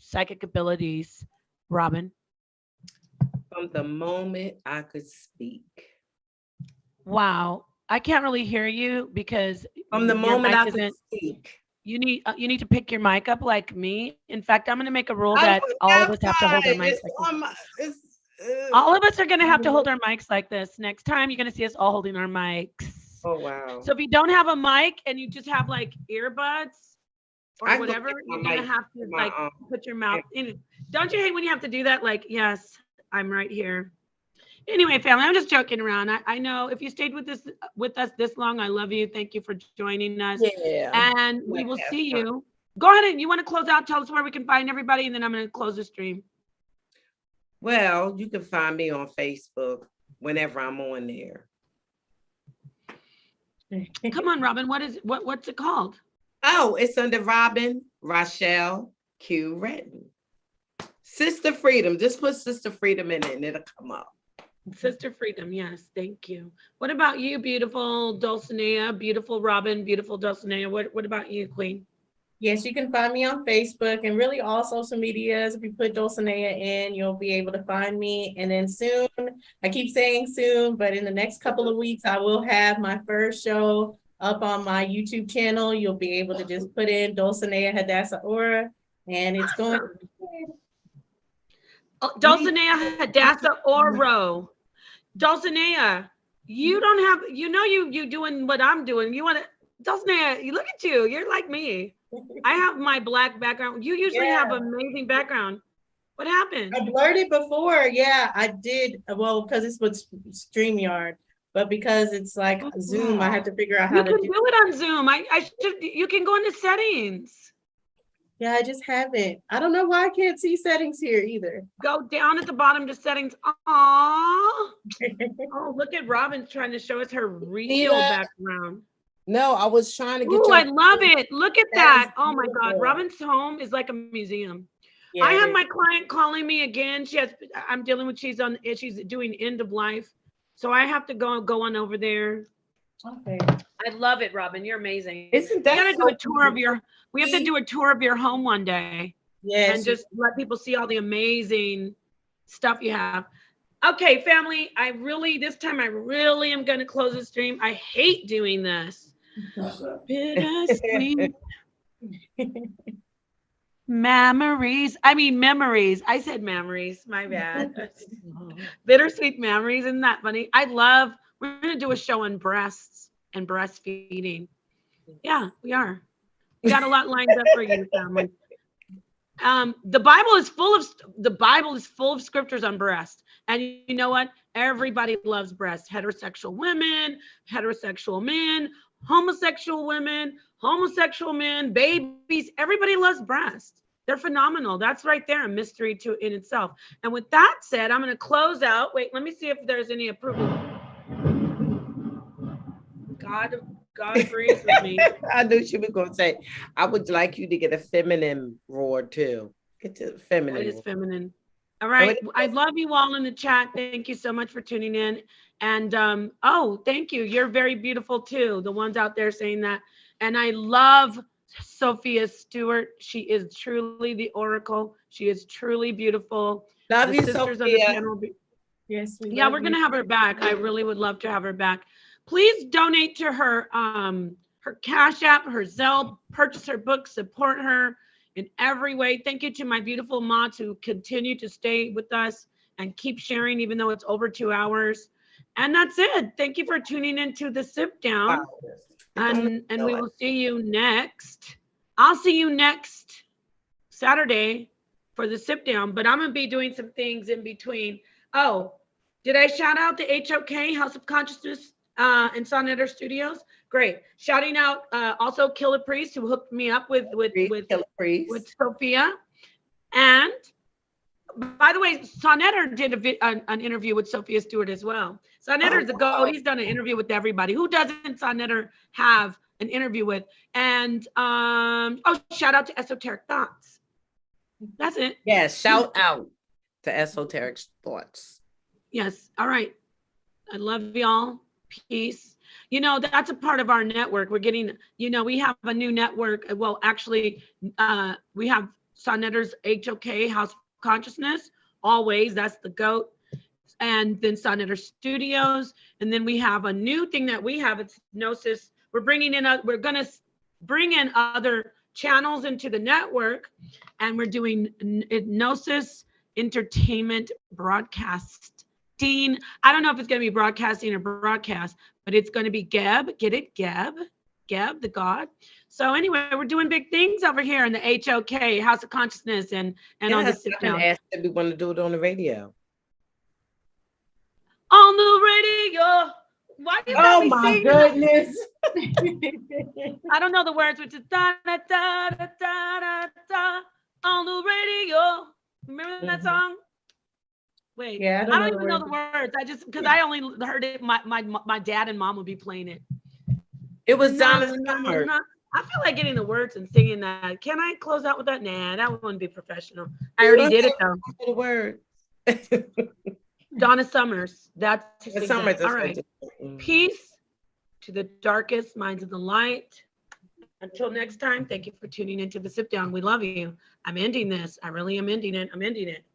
psychic abilities, Robin? From the moment I could speak. Wow. I can't really hear you because From the your moment mic I could isn't- speak. You need to pick your mic up like me. In fact, I'm going to make a rule that all of us have to hold our mics like this. All of us are going to have to hold our mics like this. Next time, you're going to see us all holding our mics. Oh, wow. So if you don't have a mic and you just have like earbuds or I whatever, go get my you're going to mic, have to my, like put your mouth in. Don't you hate when you have to do that? Like, yes, I'm right here. Anyway, family, I'm just joking around. I know if you stayed with us this long, I love you. Thank you for joining us. Yeah. And we will see you. Go ahead and you want to close out, tell us where we can find everybody, and then I'm going to close the stream. Well, you can find me on Facebook whenever I'm on there. Come on, Robin. What's it called? Oh, it's under Robin Rochelle Q Redden. Sister Freedom. Just put Sister Freedom in it and it'll come up. Sister Freedom. Yes, thank you. What about you, beautiful Dulcinea, beautiful Robin, beautiful Dulcinea? What about you, Queen? Yes, you can find me on Facebook and really all social medias. If you put Dulcinea in, you'll be able to find me. And then soon, I keep saying soon, but in the next couple of weeks, I will have my first show up on my YouTube channel. You'll be able to just put in Dulcinea Hadassah Aura, and it's going. Dulcinea Hadassah Oro. Dulcinea, You don't have, you doing what I'm doing. You want to, doesn't it? You look at you. You're like me. I have my black background. You usually have amazing background. What happened? I blurred it before. Yeah, I did. Well, because it's with StreamYard, but because it's like Zoom, I had to figure out how to do it on Zoom. You can go into settings. Yeah, I just haven't. I don't know why I can't see settings here either. Go down at the bottom to settings. Aww. Oh, look at Robin trying to show us her real background. No, I was trying to get I love it. Look at that. Oh my God. Robin's home is like a museum. Yeah, I have my client calling me again. I'm dealing with, she's doing end of life. So I have to go on over there. Okay. I love it, Robin. You're amazing. Isn't that we have to do a tour of your home one day. Yes. And just let people see all the amazing stuff you have. Okay, family, this time I really am going to close the stream. I hate doing this. Bittersweet memories. I said memories. My bad. Bittersweet memories. Isn't that funny? We're going to do a show on breasts and breastfeeding. Yeah, we are. We got a lot lined up for you, family. The Bible is full of scriptures on breast. And you know what? Everybody loves breast. Heterosexual women, heterosexual men, homosexual women, homosexual men, babies. Everybody loves breast. They're phenomenal. That's right there, a mystery in itself. And with that said, I'm going to close out. Wait, let me see if there's any approval. God agrees with me. I knew she was going to say, I would like you to get a feminine roar too. Get to feminine. It is feminine. All right. I love you all in the chat. Thank you so much for tuning in. And thank you. You're very beautiful too. The ones out there saying that. And I love Sophia Stewart. She is truly the oracle. She is truly beautiful. Love you, Sophia. Yes. We're going to have her back. I really would love to have her back. Please donate to her Cash App, her Zelle, purchase her book, support her in every way. Thank you to my beautiful mods who continue to stay with us and keep sharing, even though it's over 2 hours. And that's it. Thank you for tuning into the Sipdown. Wow. And we will see you next. I'll see you next Saturday for the Sipdown, but I'm going to be doing some things in between. Oh, did I shout out the HOK, House of Consciousness? In Sonnetter Studios. Great. Shouting out also Killer Priest, who hooked me up with Sophia. And by the way, Sonnetter did an interview with Sophia Stewart as well. Sonnetter's a goat. He's done an interview with everybody. Who doesn't Sonnetter have an interview with? And shout out to Esoteric Thoughts. That's it. Yes, shout out to Esoteric Thoughts. Yes. All right. I love y'all. Peace. That's a part of our network. We're getting, we have a new network. Well, actually, we have Sonnetter's HOK, House of Consciousness, always. That's the GOAT. And then Sonnetter Studios. And then we have a new thing that we have. It's Gnosis. We're going to bring in other channels into the network. And we're doing Gnosis Entertainment Broadcast. I don't know if it's going to be broadcasting or broadcast, but it's going to be Geb. Get it? Geb, the God. So anyway, we're doing big things over here in the HOK, House of Consciousness, and on the Sipdown. Asked if we want to do it on the radio. On the radio. Why do you got me singing? Goodness. I don't know the words, which is da da da da da da on the radio. Remember that song? Wait, I don't even know the words. I just, because I only heard it, my dad and mom would be playing it. It was Donna Summer. I feel like getting the words and singing that. Can I close out with that? Nah, that wouldn't be professional. I already did it though. The words. Donna Summers. That's the Summers. All right. Peace to the darkest minds of the light. Until next time, thank you for tuning into the Sipdown. We love you. I'm ending this. I really am ending it. I'm ending it.